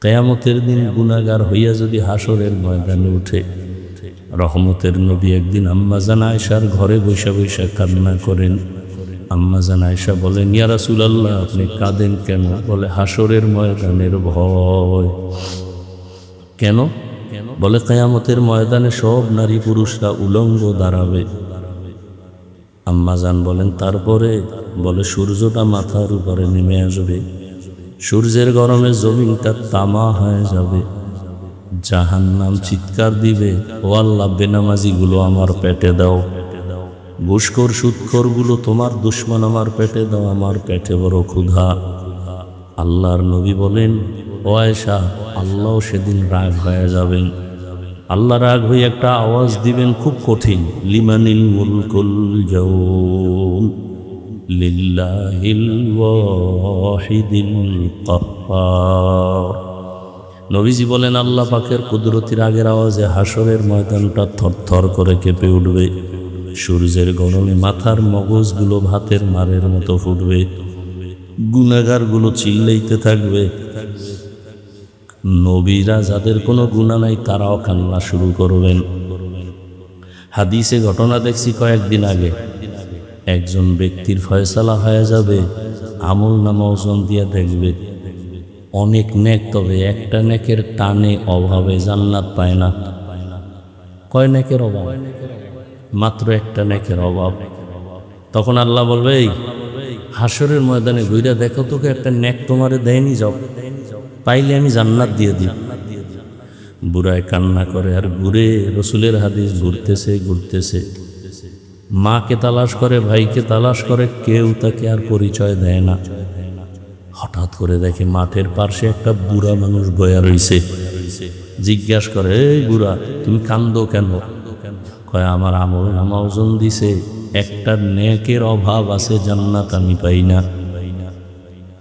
কিয়ামতের দিন গুনাহগার হইয়া যদি হাসরের ময়দানে উঠে, রহমতের নবী একদিন আম্মাজান আয়েশার ঘরে বৈশা বৈশা কান্না করেন। আম্মাজান আয়েশা বলেন, ইয়া রাসূলুল্লাহ, আপনি কাঁদেন কেন? বলে, হাসরের ময়দানের ভয়। কেন? বলে, কিয়ামতের ময়দানে সব নারী পুরুষরা উলঙ্গ দাঁড়াবে। আম্মাজান বলেন, তারপরে? বলে, সূর্যটা মাথার উপরে নেমে আসবে, সূর্যের গরমে জমিনটা তামা হয়ে যাবে, জাহান্নাম চিৎকার দিবে, ও আল্লাহ, বেনামাজিগুলো আমার পেটে দাও, ঘুষখোর সুদখোরগুলো তোমার দুশমন আমার পেটে দাও, আমার পেটে বড় ক্ষুধা। আল্লাহর নবী বলেন, ও আয়েশা, আল্লাহ সেদিন রাগ হয়ে যাবেন। আল্লাহ রাগ হয়ে একটা আওয়াজ দিবেন খুব কঠিন, লিমানিল মুলকুল ইয়াউম লিল্লাহিল ওয়াহিদিল কাহ্হার। নবীজি বলেন, আল্লাহ পাকের কুদরতির আগের আওয়াজে হাসরের ময়দানটা থরথর করে কেঁপে উঠবে, সূর্যের গরমে মাথার মগজগুলো ভাতের মারের মতো ফুটবে, গুনাহগারগুলো চিল্লাইতে থাকবে। নবীরা যাদের কোনো গুনাহ নাই তারাও কান্না শুরু করবেন। হাদিসে ঘটনা দেখছি কয়েকদিন আগে, একজন ব্যক্তির ফয়সালা হয়ে যাবে, আমল নামা ওজন দিয়ে দেখবে অনেক নেক, তবে একটা নেকের টানে অভাবে জান্নাত পায় না। কয় নেকের অভাব? মাত্র একটা নেকের অভাব। তখন আল্লাহ বলবে, এই হাসরের ময়দানে ঘুরে দেখো তোকে একটা নেক তোমারে দেয়নি, যাও, পাইলে আমি জান্নাত দিয়ে দিই। বুড়ায় কান্না করে আর ঘুরে, রসুলের হাদিস ঘুরতেছে, মাকে তালাশ করে, ভাইকে তালাশ করে, কেউ তাকে আর পরিচয় দেয় না। হঠাৎ করে দেখে মাঠের পাশে একটা বুড়া মানুষ বয়া রইছে। জিজ্ঞাসা করে, এই বুড়া, তুমি কান্দো কেন? কয়, আমার আমল নামা ওজন দিছে, একটা নেকের অভাব আছে, জান্নাত আমি পাই না,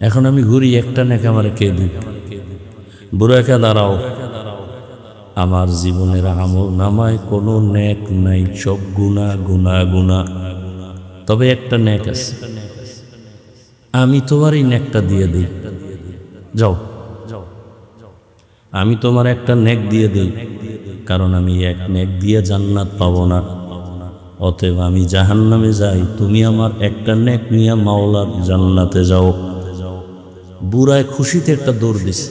এখন আমি ঘুরি, একটা নেক আমার কে দিক? বুড়াকে, দাঁড়াও, আমার জীবনের আমল নামায় কোনো নেক নাই, সব গুনাহ গুনাহ গুনাহ, তবে একটা নেক আছে, আমি তোমার এই নেকটা দিয়ে দিই, যাও, আমি তোমার একটা নেক দিয়ে দিই, কারণ আমি এক নেক দিয়ে জান্নাত পাবো না, অতএব আমি জাহান্নামে যাই, তুমি আমার একটা নেক নিয়ে মাওলার জান্নাতে যাও। বুড়ায় খুশিতে একটা দৌড় দিছে,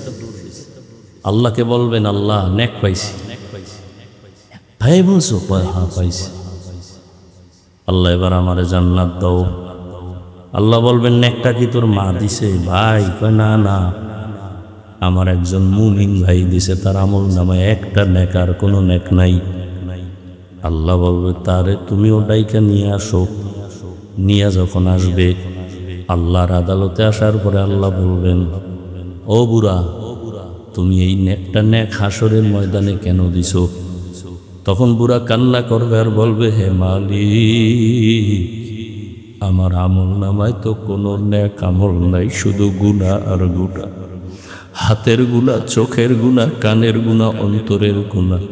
আল্লাহকে বলবেন, আল্লাহ, নেক পাইছি। ভাই বলছো? হ্যাঁ পাইছি। আল্লাহ, এবার আমারে জান্নাত দাও। আল্লাহ বলবেন, নেকটা কি তোর মা দিছে? ভাই কয়, না না, আমার একজন মুমিন ভাই দিছে, তার আমল নামায় একটা নেক, আর কোনো নেক নাই। আল্লাহ বলবে, তারে তুমি ওটাইকে নিয়ে আসো। নিয়ে যখন আসবে, আল্লাহর আদালতে আসার পরে আল্লাহ বলবেন, ও বুড়া, তুমি এই নেকটা নেক হাসরের ময়দানে কেন দিছো? তখন বুড়া কান্না করবে আর বলবে, হে মালিক, আমার আমল নামায় তো কোনো নেক আমল নাই, শুধু গুনাহ আর গুনাহ, হাতের গুনাহ, চোখের গুনাহ, কানের গুনাহ, অন্তরের গুনাহ।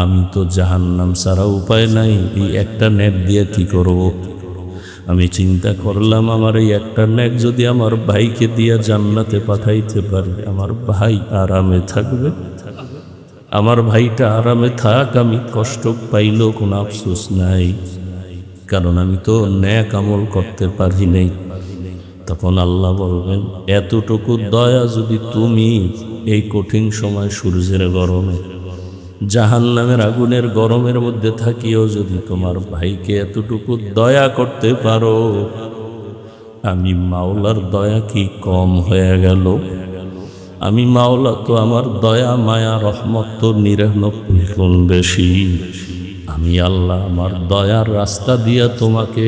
আমি তো জাহান্নাম ছাড়া উপায় নাই, এই একটা নেক দিয়ে কি করব? আমি চিন্তা করলাম, আমার এই একটা নেক যদি আমার ভাইকে দিয়ে জান্নাতে পাঠাইতে পারি, আমার ভাই আরামে থাকবে, আমার ভাইটা আরামে থাক, আমি কষ্ট পাইলেও কোনো আফসোস নাই, কারণ আমি তো নেক আমল করতে পারি নাই। তখন আল্লাহ বলবেন, এতটুকু দয়া যদি তুমি এই কঠিন সময় সূর্যের গরমে, জাহান্নামের আগুনের গরমের মধ্যে থাকিও যদি তোমার ভাইকে এতটুকু দয়া করতে পারো, আমি মাওলার দয়া কি কম হয়ে গেল? আমি মাওলা তো আমার দয়া মায়া রহমত তো 99 গুণ বেশি। আমি আল্লাহ আমার দয়ার রাস্তা দিয়া তোমাকে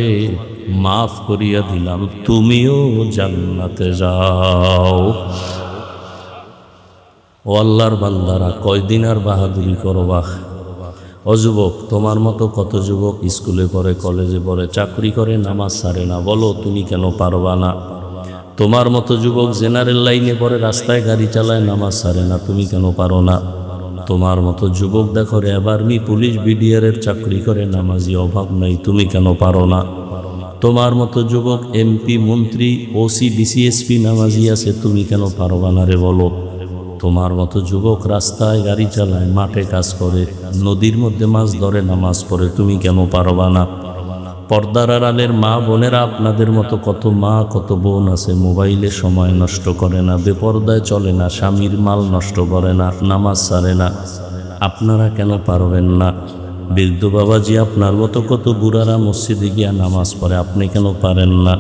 মাফ করিয়া দিলাম, তুমিও জান্নাতে যাও। ও আল্লাহর বান্দারা, কয়দিন আর বাহাদুরি করবা? ও যুবক, তোমার মতো কত যুবক স্কুলে পড়ে, কলেজে পড়ে, চাকরি করে, নামাজ ছাড়ে না, বলো তুমি কেন পারবা না? তোমার মতো যুবক জেনারেল লাইনে পড়ে, রাস্তায় গাড়ি চালায়, নামাজ ছাড়ে না, তুমি কেন পারো না? তোমার মতো যুবক দেখো র্যাব, আর্মি, পুলিশ, বিডিআরের চাকরি করে, নামাজি অভাব নাই, তুমি কেন পারো না? তোমার মতো যুবক এমপি, মন্ত্রী, ওসি, ডিসিএসপি নামাজি আছে, তুমি কেন পারবা না রে বলো? তোমার মতো যুবক রাস্তায় গাড়ি চালায়, মাঠে কাজ করে, নদীর মধ্যে মাছ ধরে, নামাজ পড়ে, তুমি কেন পারবা না? পর্দার আড়ালের মা বোনেরা, আপনাদের মতো কত মা কত বোন আছে, মোবাইলে সময় নষ্ট করে না, বেপর্দায় চলে না, স্বামীর মাল নষ্ট করে না, নামাজ ছাড়ে না। আপনারা কেন পারবেন না? বৃদ্ধ বাবাজি আপনার মতো কত বুড়ারা মসজিদে গিয়া নামাজ পড়ে, আপনি কেন পারেন না?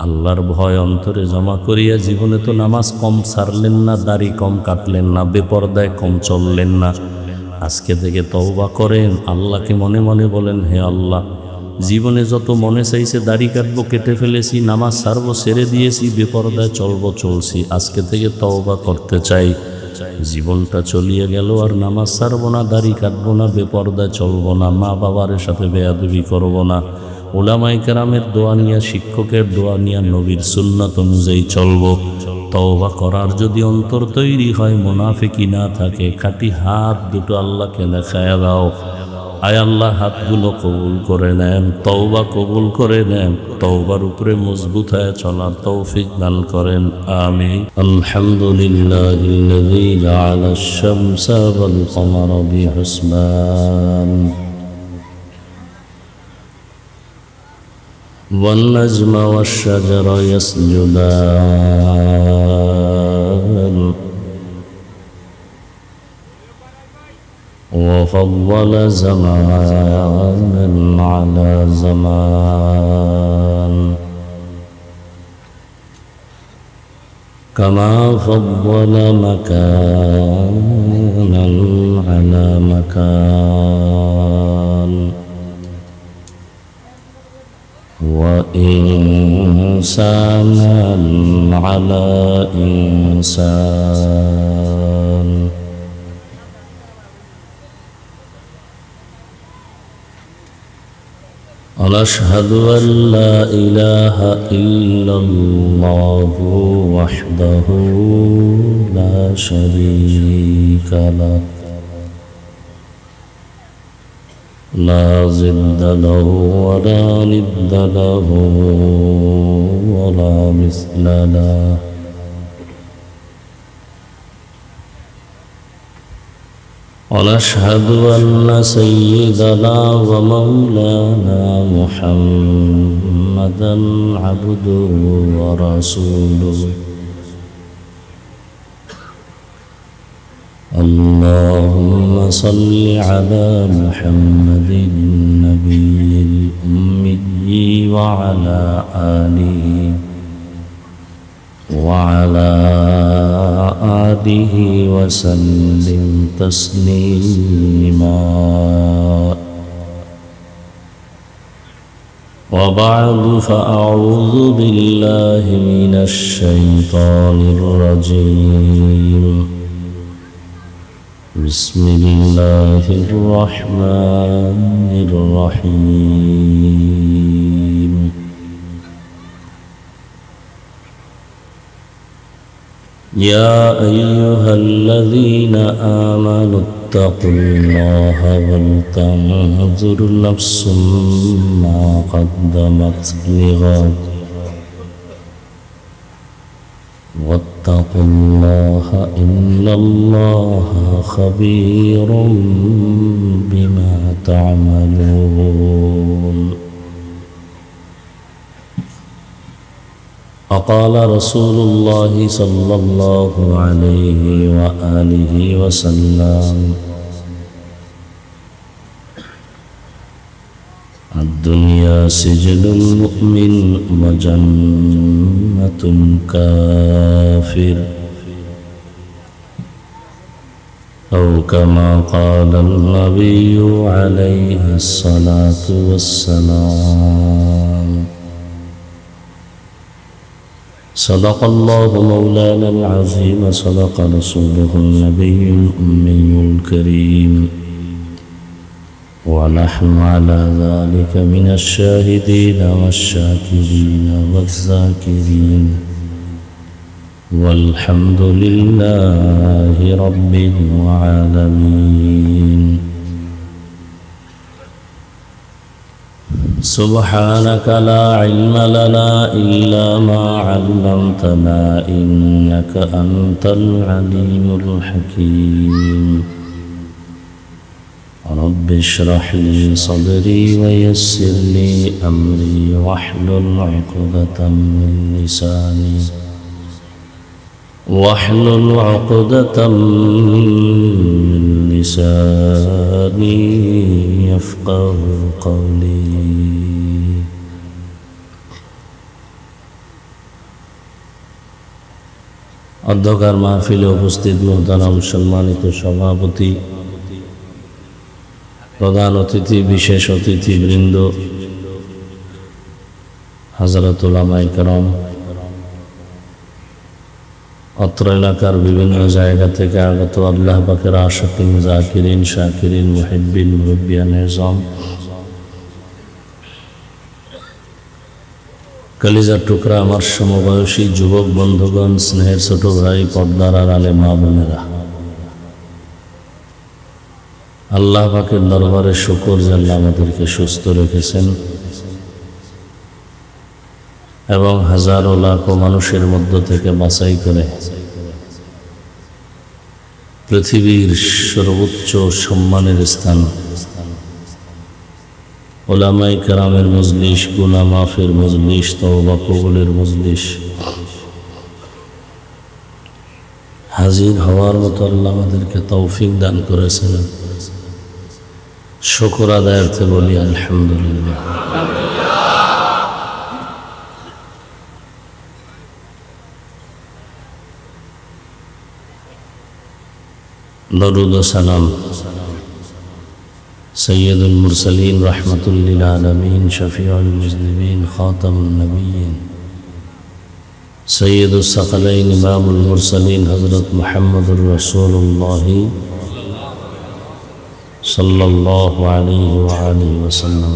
আল্লাহর ভয় অন্তরে জমা করিয়া জীবনে তো নামাজ কম ছাড়লেন না, দাড়ি কম কাটলেন না, বেপর্দায় কম চললেন না। আজকে থেকে তওবা করেন, আল্লাহকে মনে মনে বলেন, হে আল্লাহ, জীবনে যত মনে চাইছে দাড়ি কাটবো কেটে ফেলেছি, নামাজ ছাড়বো ছেড়ে দিয়েছি, বেপরদায় চলবো চলছি, আজকে থেকে তওবা করতে চাই। জীবনটা চলিয়ে গেল, আর নামাজ ছাড়বো না, দাড়ি কাটবো না, বেপরদায় চলবো না, মা বাবার সাথে বেয়াদবি করবো না, উলামায়ে কেরামের দোয়া নিয়া, শিক্ষকের দোয়া নিয়া, নবীর সুন্নাত অনুযায়ী চলবো। তওবা করার যদি অন্তর তৈরি হয়, মুনাফিকি না থাকে, খাঁটি হাত দুটো আল্লাহকে দেখায়া দাও। আয় আল্লাহ, হাতগুলো কবুল করে নেন, তওবা কবুল করে নেন, তওবার উপরে মজবুত হয়ে চলার তৌফিক দান করেন, আমিন। আলহামদুলিল্লাহিল্লাযী জাআলাশ শামসা ওয়াল কমারা বিহুসবান ওয়ান নাজমা ওয়াশ শাজারা ইয়াসজুদান وفضل زمانا على زمان كما فضل مكانا على مكان وإنسانا على إنسان ونشهد أن لا إله إلا الله وحده لا شريك له لا ضد له ولا ند له ولا مثل له ونشهد أن سيدنا ومولانا محمدا عبده ورسوله اللهم صل على محمد النبي الأمي وعلى آله وسلم تسليما وبعد فأعوذ بالله من الشيطان الرجيم بسم الله الرحمن الرحيم يا أيها الذين آمنوا اتقوا الله ولتنظر نفس ما قدمت لغد واتقوا الله إن الله خبير بما تعملون وقال رسول الله صلى الله عليه وآله وسلم الدنيا سجن المؤمن وجنة الكافر أو كما قال النبي عليه الصلاة والسلام صدق الله مولانا العظيم صدق رسوله النبي الأمي الكريم ونحن على ذلك من الشاهدين والشاكرين والذاكرين والحمد لله رب العالمين سبحانك لا علم لنا إلا ما علمتنا إنك أنت العليم الحكيم رب اشرح لي صدري ويسر لي أمري واحلل عقدة من لساني يفقه قولي অধ্যকার মাহফিলে উপস্থিত মোহতারাম সম্মানিত সভাপতি, প্রধান অতিথি, বিশেষ অতিথিবৃন্দ, হযরত উলামায়ে কেরাম, অত্র এলাকার বিভিন্ন জায়গা থেকে আগত আল্লাহ পাকের আশিকিন, জাকিরিন, শাকিরিন, মুহিব্বিন, মুরব্বিয়ান নিজাম, কলিজার টুকরা আমার সমবয়সী যুবক বন্ধুগণ, স্নেহের ছোট ভাই, পর্দার আড়ালে মা বোনেরা, আল্লাহ পাকের দরবারে শুকর যে আল্লাহ আমাদেরকে সুস্থ রেখেছেন এবং হাজারো লাখো মানুষের মধ্য থেকে বাছাই করে পৃথিবীর সর্বোচ্চ সম্মানের স্থান উলামায়ে কেরামের মজলিস, গুনাহ মাফের মজলিস, তওবা কবুলের মজলিস হাজির হওয়ার মতো আল্লাহ আমাদেরকে তৌফিক দান করেছেন। শুকর আদায়ার্থে বলি আলহামদুলিল্লাহ। দরুদ ও সালাম সৈয়দুল মুরসালিন, রাহমাতুল লিল আলামিন, শফিউল মুজনিবিন, খাতামুন নবিয়্যিন, সৈয়দুস সাকালাইন, ইমামুল মুরসালিন হযরত মুহাম্মদুর রাসূলুল্লাহ সাল্লাল্লাহু আলাইহি ওয়া আলিহি ওয়াসাল্লাম।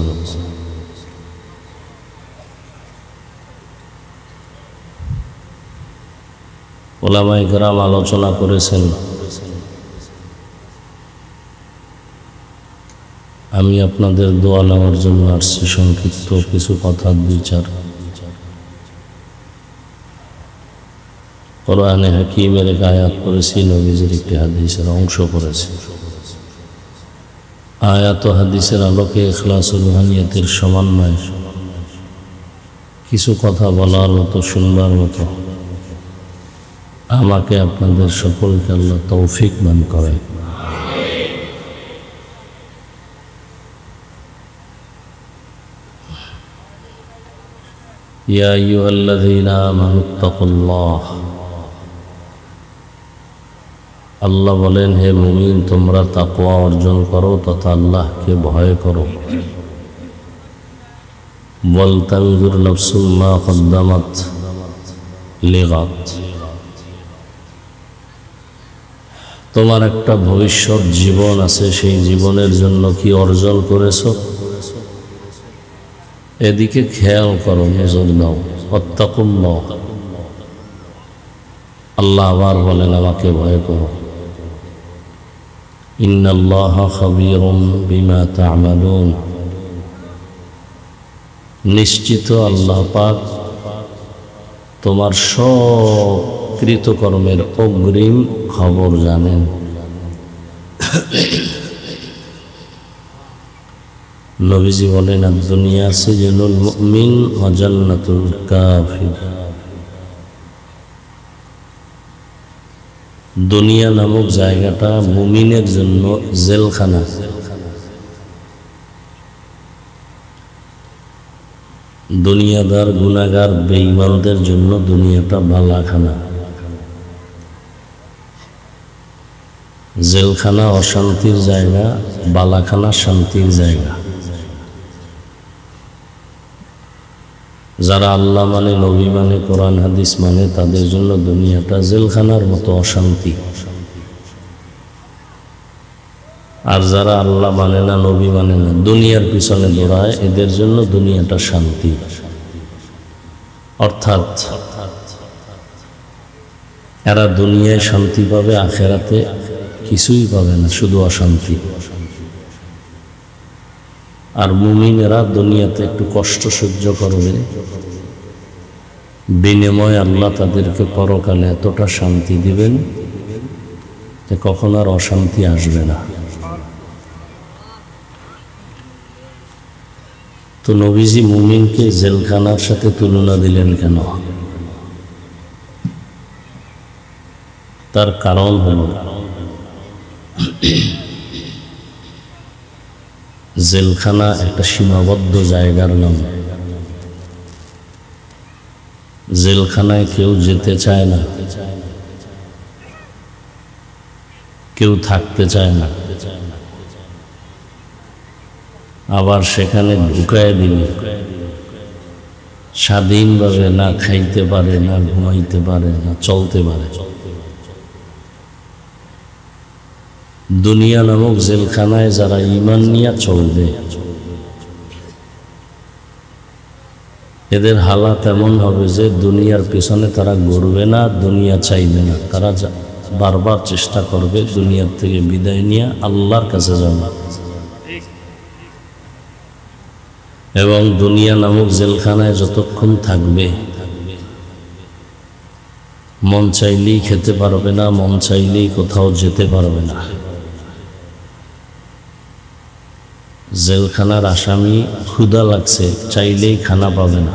উলামায়ে কেরাম আলোচনা করেছেন, আমি আপনাদের দোয়া নেওয়ার জন্য আসছি। সংক্ষিপ্ত কিছু কথার বিচার। কোরআনে হাকিমের এক আয়াত পড়েছি, নবীজির একটি হাদিসের অংশ পড়েছি। আয়াত ও হাদিসের আলোকে ইখলাস ও রুহানিয়তের সমন্বয়ে কিছু কথা বলার মতো, শুনবার মতো আমাকে আপনাদের সকলকে আল্লাহ তৌফিক দান করে। ইয়া আইয়ুহাল্লাযীনা আমানুত্তাকুল্লাহ, আল্লাহ বলেন, হে মুমিন, তোমরা তাকওয়া অর্জন করো তথা আল্লাহকে ভয় করো। ওয়ালতানজুর নাফসুম মা কদ্দামাত লিগাদ, তোমার একটা ভবিষ্যৎ জীবন আছে, সেই জীবনের জন্য কি অর্জন করেছো এদিকে খেয়াল করো, নজর দাও। ওয়াত্তাকুল্লাহ, আল্লাহ আবার বলেন আমাকে ভয় করো। ইন্নাল্লাহা খাবীরুম বিমা তা'মালুন, নিশ্চিত আল্লাহ পাক তোমার সব কৃতকর্মের অগ্রিম খবর জানেন। নবীজি বলেন, দুনিয়া সিজনুল মুমিন ওয়া জান্নাতুল কাফির, দুনিয়া নামক জায়গাটা মুমিনের জন্য জেলখানা, দুনিয়াদার গুনাহগার বেঈমানদের জন্য দুনিয়াটা বালাখানা। জেলখানা অশান্তির জায়গা, বালাখানা শান্তির জায়গা। যারা আল্লাহ মানে, নবী মানে, কোরআন হাদিস মানে, তাদের জন্য দুনিয়াটা জেলখানার মতো অশান্তি। আর যারা আল্লাহ মানে না, নবী মানে না, দুনিয়ার পিছনে দৌড়ায়, এদের জন্য দুনিয়াটা শান্তি। অর্থাৎ এরা দুনিয়ায় শান্তি পাবে, আখেরাতে কিছুই পাবে না, শুধু অশান্তি। আর মুমিনেরা দুনিয়াতে একটু কষ্ট সহ্য করবে, বিনিময়ে আল্লাহ তাদেরকে পরকালে এতটা শান্তি দিবেন যে কখন আর অশান্তি আসবে না। তো নবীজি মুমিনকে জেলখানার সাথে তুলনা দিলেন কেন? তার কারণ হলো জেলখানা একটা সীমাবদ্ধ জায়গার নাম। জেলখানায় কেউ যেতে চায় না, কেউ থাকতে চায় না, আবার সেখানে ঢুকায় দিলে স্বাধীনভাবে না খাইতে পারে, না ঘুমাইতে পারে, না চলতে পারে। দুনিয়া নামক জেলখানায় যারা ঈমান নিয়ে চলবে, এদের হালাত এমন হবে যে দুনিয়ার পেছনে তারা ঘুরবে না, দুনিয়া চাইবে না, তারা বারবার চেষ্টা করবে দুনিয়ার থেকে বিদায় নিয়ে আল্লাহর কাছে যাওয়া। এবং দুনিয়া নামক জেলখানায় যতক্ষণ থাকবে মন চাইলেই খেতে পারবে না, মন চাইলেই কোথাও যেতে পারবে না। জেলখানার আসামি ক্ষুধা লাগছে, চাইলেই খানা পাবে না।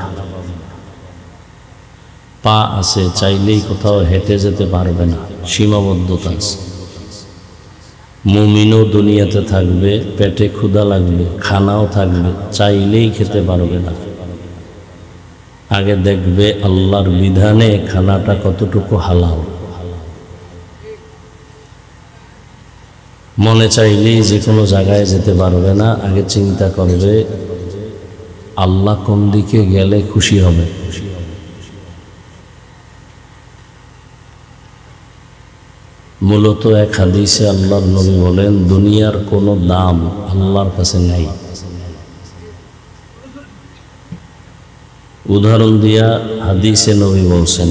পা আছে, চাইলেই কোথাও হেঁটে যেতে পারবে না, সীমাবদ্ধতা আছে। মুমিনও দুনিয়াতে থাকবে, পেটে ক্ষুধা লাগবে, খানাও থাকবে, চাইলেই খেতে পারবে না। আগে দেখবে আল্লাহর বিধানে খানাটা কতটুকু হালাল। মনে চাইলেই যে কোনো জায়গায় যেতে পারবে না, আগে চিন্তা করবে আল্লাহ কোন দিকে গেলে খুশি হবে। মূলত এক হাদিসে আল্লাহর নবী বলেন, দুনিয়ার কোনো দাম আল্লাহর কাছে নাই। উদাহরণ দিয়া হাদিসে নবী বলছেন,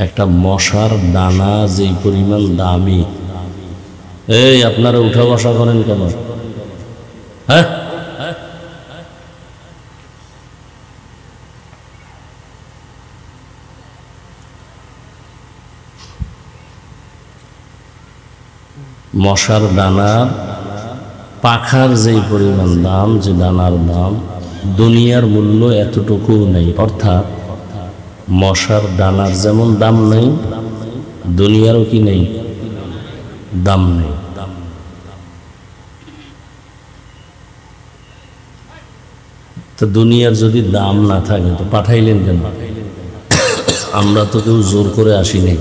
একটা মশার দানা যেই পরিমাণ দামি, এই আপনারা উঠা বসা করেন কেন? হ্যাঁ, মশার দানার পাখার যেই পরিমাণ দাম, যে দানার দাম, দুনিয়ার মূল্য এতটুকু নেই। অর্থাৎ মশার দানার যেমন দাম নেই, দুনিয়ারও কি নেই, দাম নেই। তো দুনিয়ার যদি দাম না থাকে তো পাঠাইলেন কেন? আমরা তো কেউ জোর করে আসি নাই।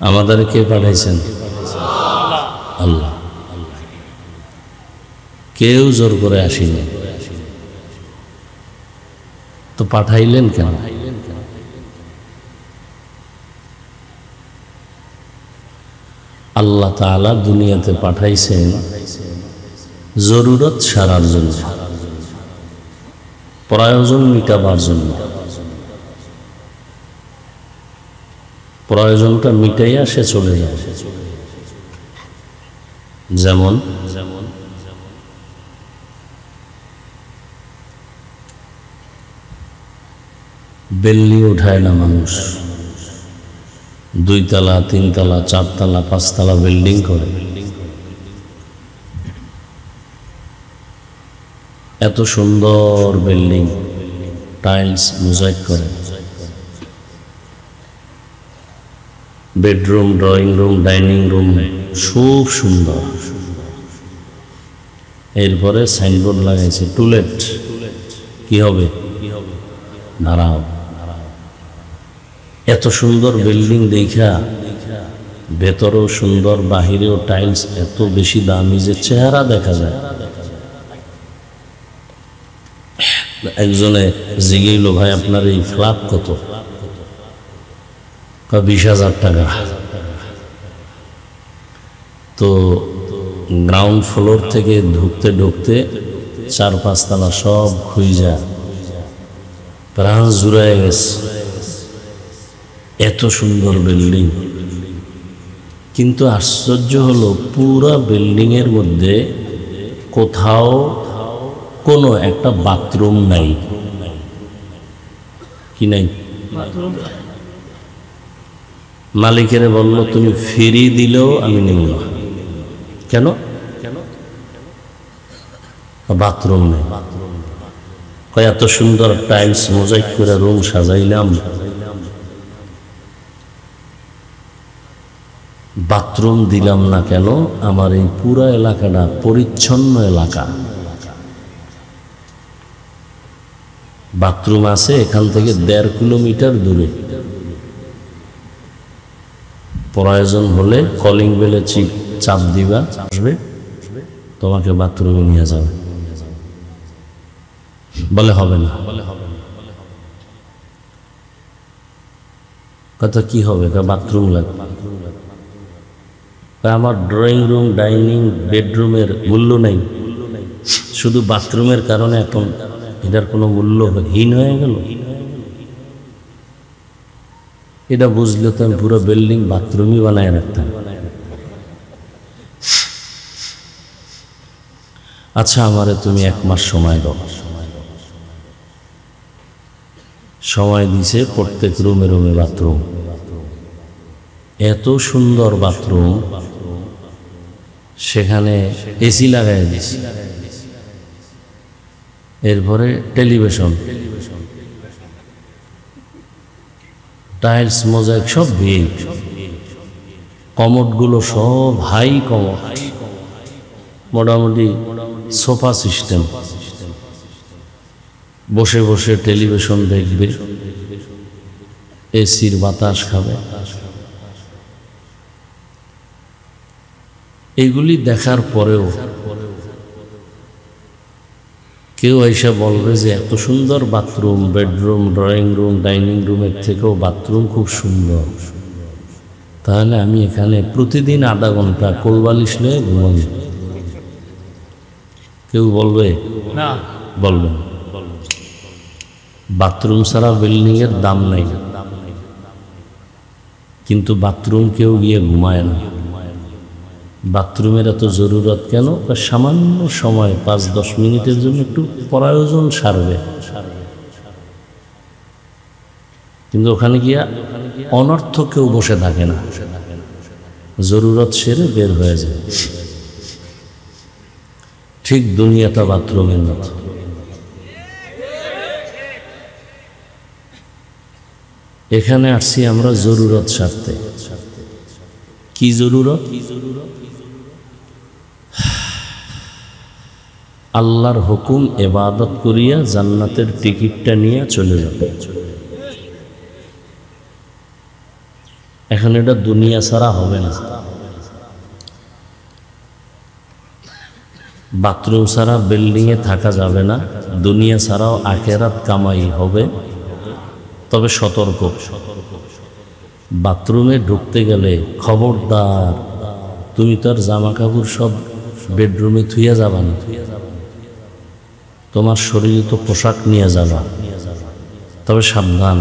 আমাদের কে পাঠাইছেন? আল্লাহ। কেউ জোর করে আসিনি, তো পাঠাইলেন কেন? আল্লাহ তাআলা দুনিয়াতে পাঠাইছেন জরুরত সারার জন্য, প্রয়োজন মিটাবার জন্য। প্রয়োজনটা মিটাইয়া সে চলে যাবে। যেমন বিল্ডিং উঠায় না মানুষ, 2 তলা 3 তলা 4 তলা 5 তলা বিল্ডিং করে। এত সুন্দর বিল্ডিং, টাইলস মোজাইক করে, bedroom, drawing room, dining room খুব সুন্দর। এরপরে সাইনবোর্ড লাগাইছে টুলেট, কি হবে? দাঁড়াও। এত সুন্দর বিল্ডিং দেখা ভেতরেও সুন্দর, বাহিরেও টাইলস এত বেশি দামি যে চেহারা দেখা যায়। একজনে জিজ্ঞেস, ভাই আপনার এই ফ্ল্যাট কত? 20,000 টাকা। তো গ্রাউন্ড ফ্লোর থেকে ঢুকতে ঢুকতে 4-5 তলা সব খুঁজা প্রাণ জুড়ায় গেছে। এত সুন্দর বিল্ডিং, কিন্তু আশ্চর্য হলো পুরা বিল্ডিংয়ের মধ্যে কোথাও কোনো একটা বাথরুম নাই। কি নাই? মালিকেরে বলল তুমি ফ্রি দিলেও আমি নেব না। কেন? বাথরুম নেই। এত সুন্দর টাইলস মোজাইক করে রুম সাজাইলাম, বাথরুম দিলাম না কেন? আমার এই পুরা এলাকাটা পরিচ্ছন্ন এলাকা, বাথরুম আছে এখান থেকে 1.5 কিলোমিটার দূরে। প্রয়োজন হলে কলিং বেলে চাপ দিবা, আসবে, তোমাকে বাথরুমে নিয়ে যাবে। বলে হবে না। কথা কি হবে? বাথরুম লাগবে। আমার ড্রয়িং রুম, ডাইনিং, বেডরুমের মূল্য নেই, শুধু বাথরুমের কারণে এখন এটার কোনো মূল্যহীন হয়ে গেল। এটা বুঝলে তো আমি পুরো বিল্ডিং বাথরুমই বানায় রাখতাম। আচ্ছা, আমারে তুমি 1 মাস সময় দাও। সময় দিছে, প্রত্যেক রুমে রুমে বাথরুম, এত সুন্দর বাথরুম, সেখানে এসি লাগাই দিছি, এরপরে টেলিভিশন, টাইলস মোজাইক সব ভিড়, কমোডগুলো সব হাই কমোড, মোটামুটি সোফা সিস্টেম, বসে বসে টেলিভিশন দেখবে, এসির বাতাস খাবে। এইগুলি দেখার পরেও কেউ এসে বলবে যে এত সুন্দর bathroom, bedroom, drawing room, dining রুমের থেকেও বাথরুম খুব সুন্দর, তাহলে আমি এখানে প্রতিদিন 1/2 ঘন্টা কোলবালিশ নিয়ে ঘুমাই। কেউ বলবে না? বলবেন। বাথরুম ছাড়া বিল্ডিংয়ের দাম নাই, কিন্তু বাথরুম কেউ গিয়ে ঘুমায় না। বাথরুমের এত জরুরত কেন? সামান্য সময় 5-10 মিনিটের জন্য একটু প্রয়োজন সারবে, কিন্তু ওখানে গিয়া অনর্থ কেউ বসে থাকে না, জরুরত সেরে বের হয়ে যায়। ঠিক দুনিয়াটা বাথরুমের মতো। এখানে আসছি আমরা জরুরত সারতে। কি জরুরত? আল্লাহর হুকুম ইবাদত করিয়া জান্নাতের টিকিটটা নিয়ে চলে যাবে। এখন এটা দুনিয়া ছাড়া হবে না। বাথরুম ছাড়া বিল্ডিংয়ে থাকা যাবে না, দুনিয়া ছাড়াও আখিরাত কামাই হবে। তবে সতর্ক, বাথরুমে ঢুকতে গেলে খবরদার, তুমি তার জামা কাপড় সব বেডরুমে থুইয়া যাবা না, তোমার শরীরে তো পোশাক নিয়ে যাবা। তবে সাবধান,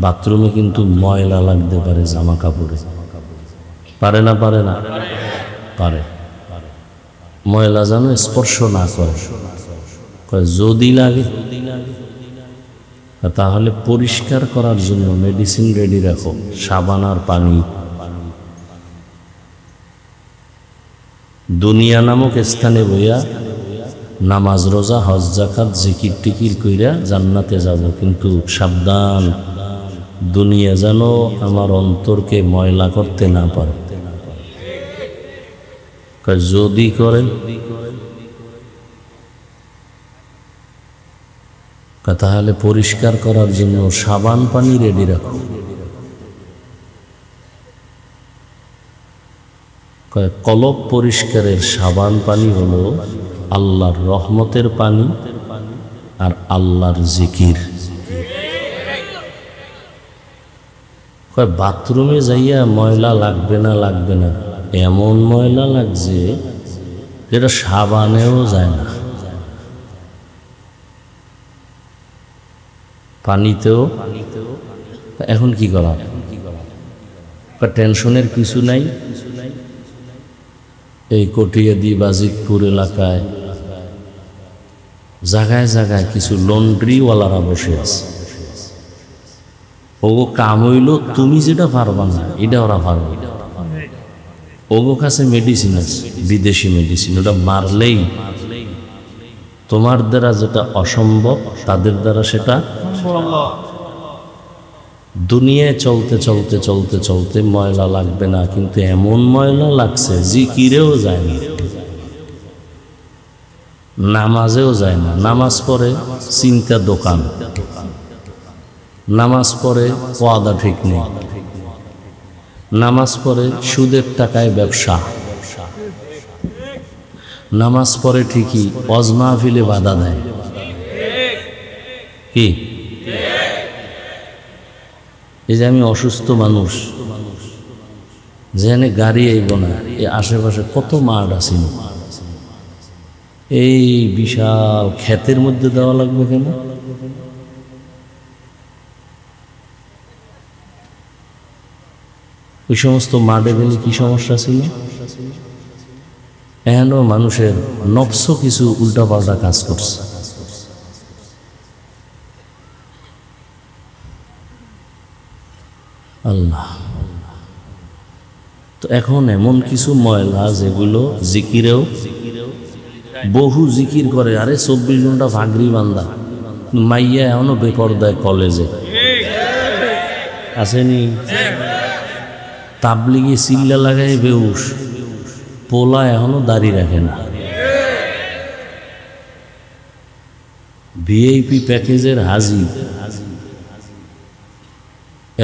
বাথরুমে কিন্তু ময়লা লাগতে পারে জামা কাপড়ে। পারে না? পারে না? পারে। ময়লা যেন স্পর্শ না করে। যদি লাগে তাহলে পরিষ্কার করার জন্য মেডিসিন রেডি রাখো, সাবান আর পানি। দুনিয়া নামক স্থানে বইয়া নামাজ, রোজা, হজ, যাকাত, জিকির টিকির কইরা জান্নাতে যাব, কিন্তু সাবধান, দুনিয়া যেন আমার অন্তরকে ময়লা করতে না পারে। যদি করে তাহলে পরিষ্কার করার জন্য সাবান পানি রেডি রাখো। কলব পরিষ্কারের সাবান পানি হলো আল্লাহর রহমতের পানি আর আল্লাহর জিকির। বাথরুমে যাইয়া ময়লা লাগবে না, লাগবে না, এমন ময়লা লাগছে যেটা সাবানেও যায় না, পানিতেও। এখন কি করা? টেনশনের কিছু নাই। এই কটিয়াদি বাজিতপুর এলাকায় জায়গায় জায়গায় কিছু লন্ড্রিওয়ালারা বসে আছে। ওগো কাম হইল তুমি যেটা পারবা না এটা ওরা পারবে। ওগো কাছে মেডিসিন আছে, বিদেশি মেডিসিন, ওটা মারলেই তোমার দ্বারা যেটা অসম্ভব তাদের দ্বারা সেটা। দুনিয়ায় চলতে চলতে চলতে চলতে ময়লা লাগবে না, কিন্তু এমন ময়লা লাগছে জিকিরেও যায় না, নামাজেও যায় না। নামাজ পড়ে চিন্তা দোকান, নামাজ পড়ে ওয়াদা ঠিক নেই, নামাজ পড়ে সুদের টাকায় ব্যবসা, নামাজ পড়ে ঠিকই ওয়াজ মাহফিলে বাধা দেয়। কি এই যে আমি অসুস্থ মানুষ, যেখানে গাড়ি আইব না, এই আশেপাশে কত মাঠ আছে, এই বিশাল ক্ষেতের মধ্যে দেওয়া লাগবে কেন? ওই সমস্ত মাঠে গেলে কি সমস্যা ছিল? এখনো মানুষের নফস কিছু উল্টাপাল্টা কাজ করছে। আল্লাহ, তো এখন এমন কিছু ময়লা যেগুলো জিকিরেও বহু জিকির করে, আরে 24 ঘন্টা ভাগরি বান্দা, মাইয়া এখনো বেপরদায় কলেজে আসেনি, তাবলিগে চিল্লা লাগাই বেউস, পোলা এখনো দাড়ি রাখে না, ভিআইপি প্যাকেজের হাজি,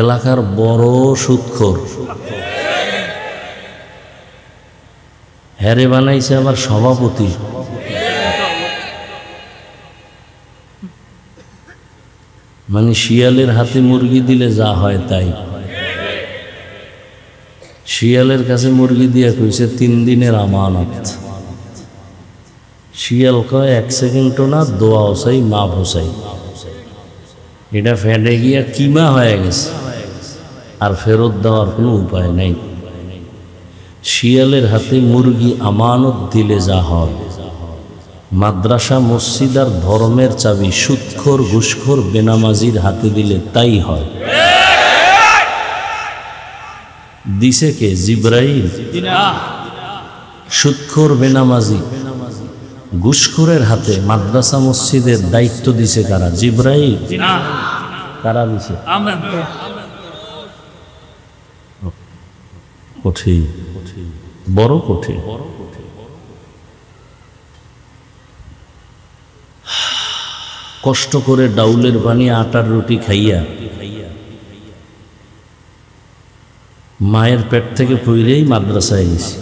এলাকার বড় সুদখোর, হ্যারে বানাইছে আবার সভাপতি। মানে শিয়ালের হাতে মুরগি দিলে যা হয় তাই। শিয়ালের কাছে মুরগি দিয়ে কইছে 3 দিনের আমানত। শিয়াল কয় 1 সেকেন্ডও না, দোয়া হোসাই মাপ হোসাই। এটা ফেটে গিয়া কিমা হয়ে গেছে, আর ফেরত দেওয়ার কোনো উপায় নাই। শিয়ালের হাতে মুরগি আমানত দিলে যা হয়, মাদ্রাসা মসজিদ আর ধর্মের চাবি সুদখোর ঘুষখোর বেনামাজির হাতে দিলে তাই হয়। দিছে কে? জিব্রাইল? সুদখোর বেনামাজি ঘুষখোরের হাতে মাদ্রাসা মসজিদের দায়িত্ব দিছে কারা? জিব্রাইল? কারা দিছে? কঠিন, বড় কঠিন। কষ্ট করে ডাউলের পানি আটার রুটি খাইয়া মায়ের পেট থেকে পইরেই মাদ্রাসায় গেছি।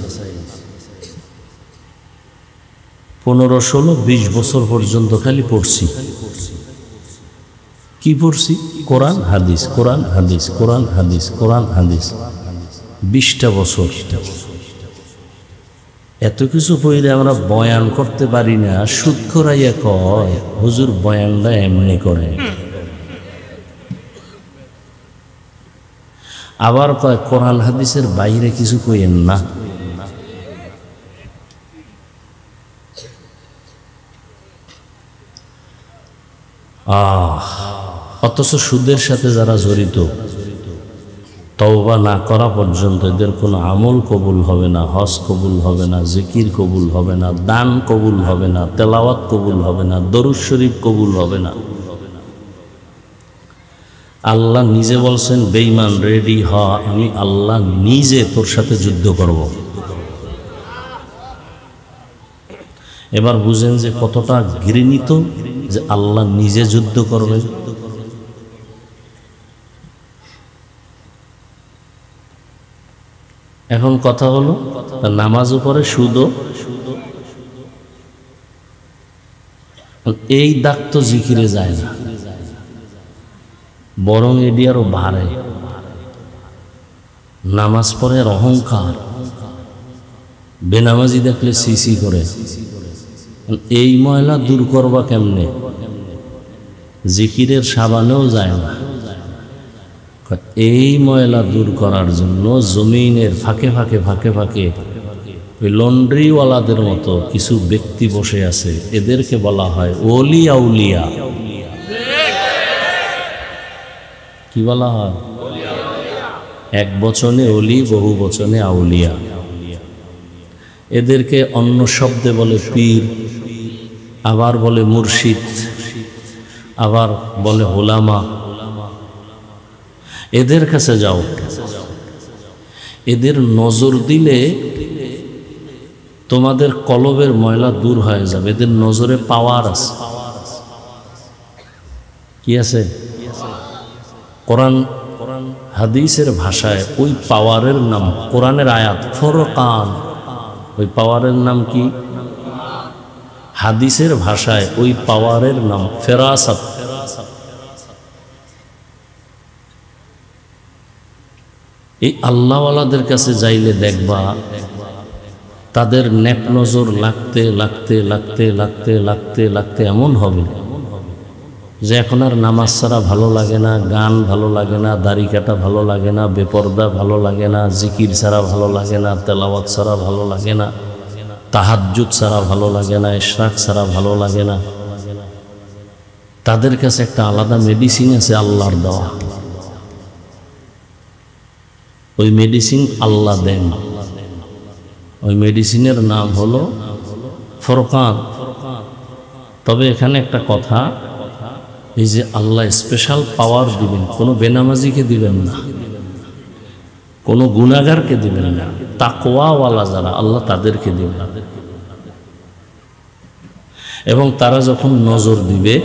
15, 16, 20 বছর পর্যন্ত খালি পড়ছি। কি পড়ছি? কোরআন হাদিস, কোরআন হাদিস, কোরআন হাদিস, কোরআন হাদিস। 20টা বছর। এত কিছু পড়লে আমরা বয়ান করতে পারি না। সুদখোরাইয়া কয় হুজুর বয়ানটা এমনি করে, আবার কয় কোরআন হাদিসের বাইরে কিছু কইেন না। অথচ সুদের সাথে যারা জড়িত, তওবা না করা পর্যন্ত এদের কোনো আমল কবুল হবে না, হজ কবুল হবে না, জিকির কবুল হবে না, দান কবুল হবে না, তেলাওয়াত কবুল হবে না, দরুদ শরীফ কবুল হবে না। আল্লাহ নিজে বলছেন, বেঈমান রেডি হ, আমি আল্লাহ নিজে তোর সাথে যুদ্ধ করব। এবার বুঝেন যে কতটা ঘৃণিত যে আল্লাহ নিজে যুদ্ধ করবে। এখন কথা হলো, নামাজ উপরে সুদও, এই দাগ তো জিকিরে যায় না, বরং এটি আরো বাড়ে। নামাজ পড়ে অহংকার, বেনামাজি দেখলে সিসি করে। এই ময়লা দূর করবা কেমনে? জিকিরের সাবানেও যায় না। এই ময়লা দূর করার জন্য জমিনের ফাঁকে ফাঁকে ফাঁকে ফাঁকে ওই লন্ড্রিওয়ালাদের মতো কিছু ব্যক্তি বসে আছে, এদেরকে বলা হয় ওলি আউলিয়া। কি বলা হয়? এক বচনে ওলি, বহু বচনে আউলিয়া। এদেরকে অন্য শব্দে বলে পীর, আবার বলে মুর্শিদ, আবার বলে ওলামা। এদের কাছে যাও, এদের নজর দিলে তোমাদের কলবের ময়লা দূর হয়ে যাবে। এদের নজরে পাওয়ার আছে। কি আছে? কোরআন হাদিসের ভাষায় ওই পাওয়ারের নাম, কোরআনের আয়াত ফুরকান, ওই পাওয়ারের নাম কি? হাদিসের ভাষায় ওই পাওয়ারের নাম ফেরাসাত। এই আল্লাহওয়ালাদের কাছে যাইলে দেখবা তাদের নেক নজর লাগতে লাগতে লাগতে লাগতে লাগতে লাগতে এমন হবে যে এখন আর নামাজ ছাড়া ভালো লাগে না, গান ভালো লাগে না, দাড়ি কাটা ভালো লাগে না, বেপরদা ভালো লাগে না, জিকির ছাড়া ভালো লাগে না, তেলাওয়াত ছাড়া ভালো লাগে না, তাহাজ্জুদ ছাড়া ভালো লাগে না, ইশরাক ছাড়া ভালো লাগে না। তাদের কাছে একটা আলাদা মেডিসিন আছে আল্লাহর দেওয়া। ওই মেডিসিন আল্লাহ দেন। ওই মেডিসিনের নাম হলো ফুরকান। তবে এখানে একটা কথা, এই যে আল্লাহ স্পেশাল পাওয়ার দিবেন, কোনো বেনামাজিকে দিবেন না, কোনো গুনাহগারকে দিবেন না, তাকওয়াওয়ালা যারা আল্লাহ তাদেরকে দিবেন। এবং তারা যখন নজর দিবে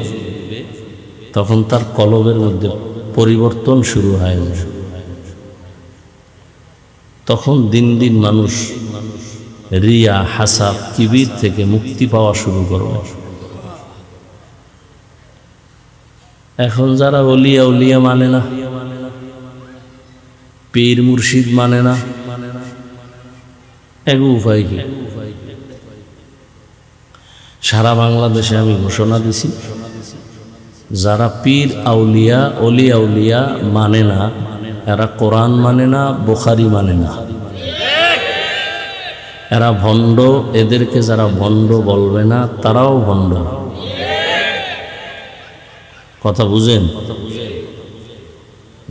তখন তার কলবের মধ্যে পরিবর্তন শুরু হয়ে যায়। তখন দিন দিন মানুষ রিয়া, হাসাদ, কিবির থেকে মুক্তি পাওয়া শুরু করবে। এখন যারা ওলিয়া উলিয়া মানে না, পীর মুর্শিদ মানে না, এক উপায় কি? সারা বাংলাদেশে আমি ঘোষণা দিছি, যারা পীর আউলিয়া, অলি আউলিয়া মানে না, এরা কোরআন মানে না, বুখারী মানে না, এরা ভণ্ড। এদেরকে যারা ভণ্ড বলবে না তারাও ভণ্ড। কথা বুঝেন?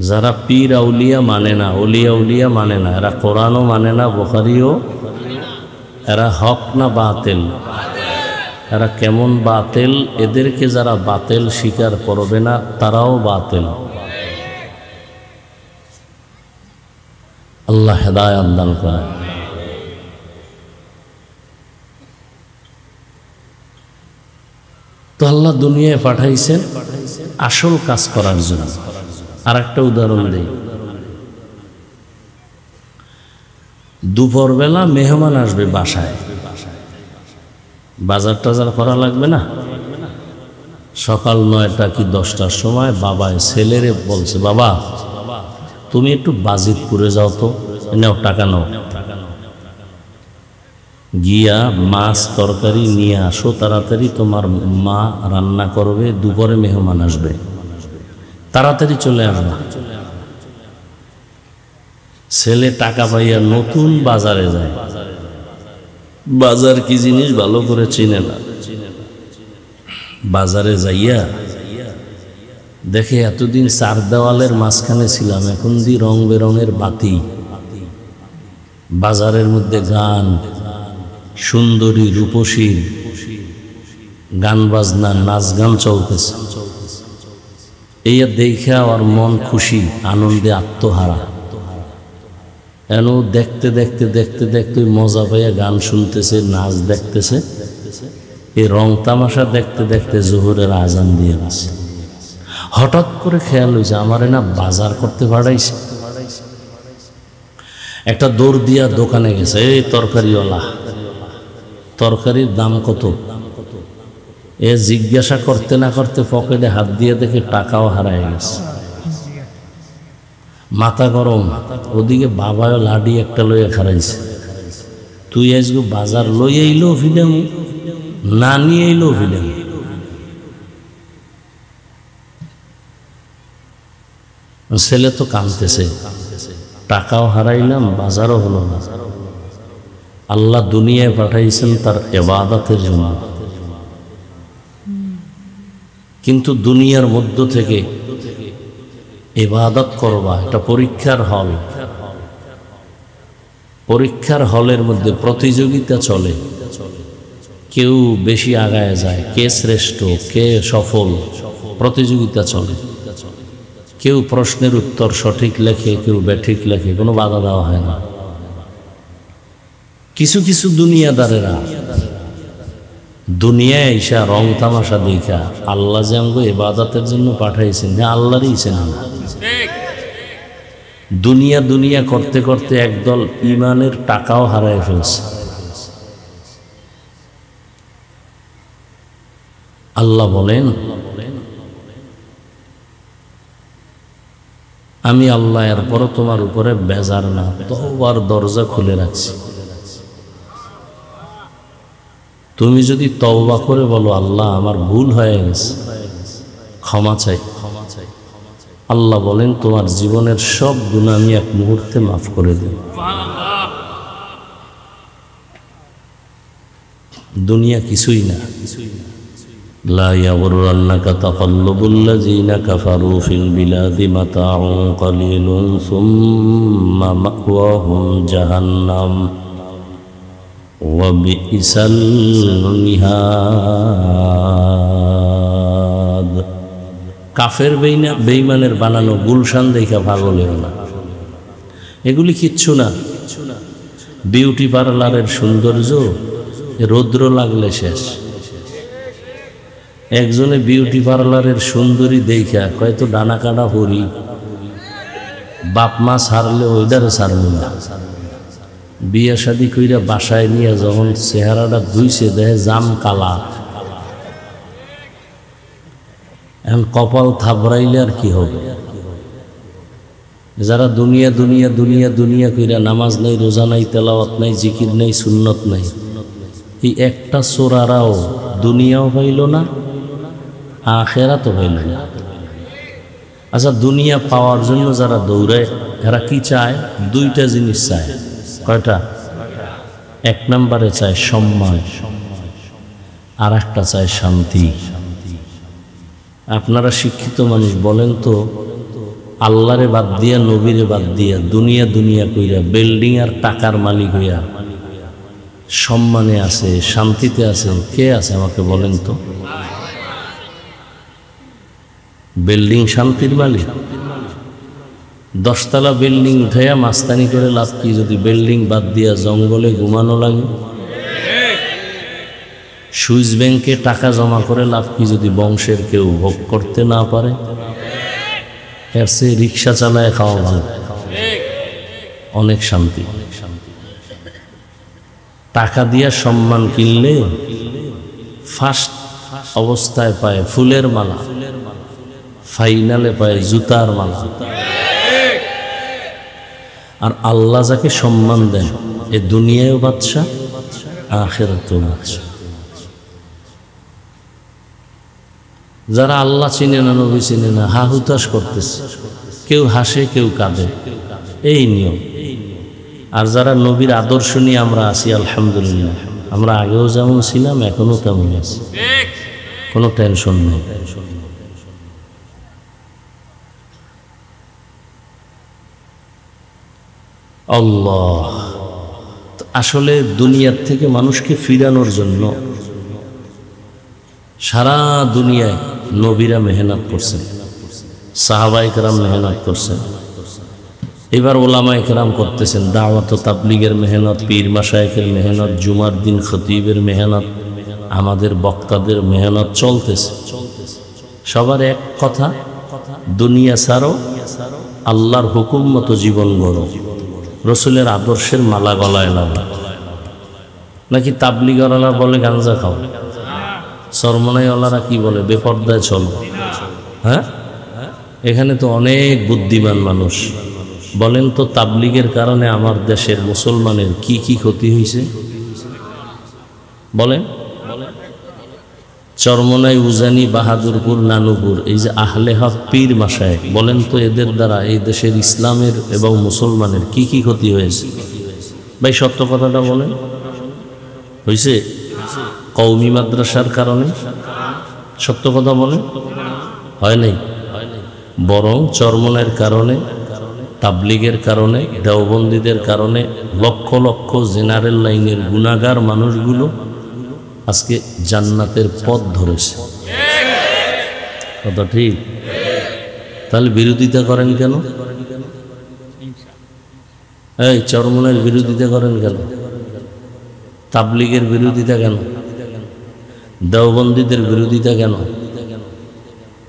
যারা পীর আউলিয়া মানে না, অলি আউলিয়া মানে না, এরা কোরআনও মানে না, বুখারীও, এরা হক না বাতিল? এরা কেমন বাতিল? এদেরকে যারা বাতিল স্বীকার করবে না তারাও বাতিল। আল্লাহ হেদায়েত দান করেন। তো আল্লাহ দুনিয়ায় পাঠাইছেন আসল কাজ করার জন্য। আর একটা উদাহরণ দেই, দুপুরবেলা মেহমান আসবে বাসায়, বাজার টাজার করা লাগবে না? সকাল 9টা কি 10টার সময় বাবায় ছেলেরে বলছে, বাবা তুমি একটু বাজিতপুরে যাও তো, নাও টাকা নাও, গিয়া মাছ তরকারি নিয়ে আসো তাড়াতাড়ি, তোমার মা রান্না করবে, দুপুরে মেহমান আসবে, তাড়াতাড়ি চলে আসবে। ছেলে টাকা পাইয়া নতুন বাজারে যায়, বাজার কি জিনিস ভালো করে চিনে না। বাজারে যাইয়া দেখে এতদিন চার দেওয়ালের মাঝখানে ছিলাম, এখন দি রং বেরঙের বাতি, বাজারের মধ্যে গান, সুন্দরী রূপসী গান বাজনা, নাচ গান চলতেছে। এই দেখে আর মন খুশি, আনন্দে আত্মহারা। এন দেখতে দেখতে দেখতে দেখতে মজা পাইয়া গান শুনতেছে, নাচ দেখতেছে। এই রং তামাশা দেখতে দেখতে জোহরের আজান দিয়ে গেছে। হঠাৎ করে খেয়াল হয়েছে, আমারে না বাজার করতে পাঠাইছে। একটা দৌড় দিয়া দোকানে গেছে, এই তরকারিওয়ালা, তরকারির দাম কত? এ জিজ্ঞাসা করতে না করতে পকেটে হাত দিয়ে দেখে টাকাও হারায় গেছে। মাথা গরম। ওদিকে বাবাও লাডি একটা লইয়া খারাইছে, তুই আজকে বাজার লই আইলো ফিলাম, না নিয়ে আইলো ফিলাম। ছেলে তো কাঁদতেছে, টাকাও হারাইলাম, বাজারও হলো না। আল্লাহ দুনিয়ায় পাঠাইছেন তার ইবাদতের জন্য, কিন্তু দুনিয়ার মধ্য থেকে ইবাদত করবা, এটা পরীক্ষার হল। পরীক্ষার হলের মধ্যে প্রতিযোগিতা চলে, কেউ বেশি আগায় যায়, কে শ্রেষ্ঠ, কে সফল, প্রতিযোগিতা চলে। কেউ প্রশ্নের উত্তর সঠিক লেখে, কেউ ব্যাঠিক লেখে, কোনো বাধা দেওয়া হয় না। কিছু কিছু দুনিয়াদারেরা দুনিয়ায় আইসা রং তামাশা দেখা আল্লাহ যে আমাকে ইবাদতের জন্য পাঠাইছেন, না আল্লাহরই ইচ্ছেন না। দুনিয়া দুনিয়া করতে করতে একদল ইমানের টাকাও হারায় ফেলছে। আল্লাহ বলেন, আমি আল্লাহ এরপরও তোমার উপরে বেজার না, তওবার দরজা খুলে রাখছি। তুমি যদি তওবা করে বলো, আল্লাহ আমার ভুল হয়ে গেছে, ক্ষমা চাই, আল্লাহ বলেন তোমার জীবনের সব গুনাহ আমি এক মুহূর্তে মাফ করে দেব। দুনিয়া কিছুই না। লা ইয়াগুররান্নাকা তাকাল্লুবুল্লাযীনা কাফারু ফিল বিলাদি মাতাউন কালিলুন সুম্মা মাওয়াহুম জাহান্নাম ওয়া বিইসাল মিহাদ। কাফের বেঈমানের বানানো গুলশান দেখা পাগল হলো না, এগুলি কিচ্ছু না। বিউটি পার্লারের সৌন্দর্য রৌদ্র লাগলে শেষ। একজনে বিউটি পার্লারের সুন্দরী দেখা কয় তো ডানা কাটা হরি, বাপ মা ছাড়লে ওইদারে ছাড়ল না। বিয়া শাদি কইরা বাসায় নিয়ে যখন চেহারাটা ধুইছে দেখে জাম কালা। এখন কপাল থাবড়াইলে আর কি হবে? যারা দুনিয়া দুনিয়া দুনিয়া দুনিয়া কইরা নামাজ নাই, রোজা নাই, তেলাওয়াত নাই, জিকির নাই, সুন্নত নাই, এই একটা চোরারাও দুনিয়াও পাইল না, আখেরাতও পাইল না। আচ্ছা, দুনিয়া পাওয়ার জন্য যারা দৌড়ায় এরা কি চায়? দুইটা জিনিস চায়। কয়টা? এক নম্বরে চায় সম্মান, আর একটা চায় শান্তি। আপনারা শিক্ষিত মানুষ, বলেন তো, আল্লাহরে বাদ দিয়া, নবীরে বাদ দিয়া, দুনিয়া দুনিয়া কইরা, বিল্ডিং আর টাকার মালিক হইয়া সম্মানে আছে, শান্তিতে আছে, কে আছে আমাকে বলেন তো? বিল্ডিং শান্তির মালিক? 10 তলা বিল্ডিং উঠাইয়া মাস্তানি করে লাভ কি, যদি বিল্ডিং বাদ দিয়া জঙ্গলে ঘুমানো লাগে? সুইস ব্যাংকে টাকা জমা করে লাভ কি, যদি বংশের কেউ ভোগ করতে না পারে? এর চেয়ে রিক্সা চালায় খাওয়া ভালো, অনেক শান্তি। টাকা দিয়া সম্মান কিনলে ফার্স্ট অবস্থায় পায় ফুলের মালা, ফাইনালে পায় জুতার মালা। আর আল্লাহ যাকে সম্মান দেন, এ দুনিয়ায়ও বাদশা, আখিরাতেও বাদশা। যারা আল্লাহ চিনে না, নবী চিনে না, হা হুতাশ করতেছে, কেউ হাসে কেউ কাঁদে, এই নিয়ম। আর যারা নবীর আদর্শ নিয়ে আমরা আছি, আলহামদুলিল্লাহ, আমরা আগেও যেমন ছিলাম এখনো তেমন আছি, কোনো টেনশন নেই। আল্লাহ আসলে দুনিয়ার থেকে মানুষকে ফিরানোর জন্য সারা দুনিয়ায় নবীরা মেহনত করছেন, সাহাবায়ে কেরাম মেহনত করছেন, এবার ওলামায়ে কেরাম করতেছেন, দাওয়াত ও তাবলীগের মেহনত, পীর মাশায়েখের মেহনত, জুমার দিন খতিবের মেহনত, আমাদের বক্তাদের মেহনত চলতেছে। সবার এক কথা, দুনিয়া ছাড়ো, আল্লাহর হুকুম মতো জীবন গড়ো, রসুলের আদর্শের মালা গলায় লাগা। নাকি তাবলীগওয়ালারা বলে গাঞ্জা খাও, সরমনাইওয়ালারা কি বলে বেপর্দায় চলো। হ্যাঁ, এখানে তো অনেক বুদ্ধিমান মানুষ। বলেন তো, তাবলীগের কারণে আমার দেশের মুসলমানের কি কি ক্ষতি হয়েছে? বলেন। চরমনাই, উজানি, বাহাদুরপুর, নানুপুর, এই যে আহলে হক পীর মাশায়েখ, বলেন তো এদের দ্বারা এই দেশের ইসলামের এবং মুসলমানের কি কি ক্ষতি হয়েছে? ভাই সত্য কথাটা বলেন। হয়েছে কওমি মাদ্রাসার কারণে? সত্য কথা বলেন, হয় নাই। বরং চরমনের কারণে, তাবলিগের কারণে, দেওবন্দীদের কারণে লক্ষ লক্ষ জেনারেল লাইনের গুনাহগার মানুষগুলো আজকে জান্নাতের পথ ধরেছে। কথা ঠিক? তাহলে বিরোধিতা করেন কেন? এই চরমনের বিরোধিতা করেন কেন? তাবলিগের বিরোধিতা কেন? দেওবন্দীদের বিরোধিতা কেন?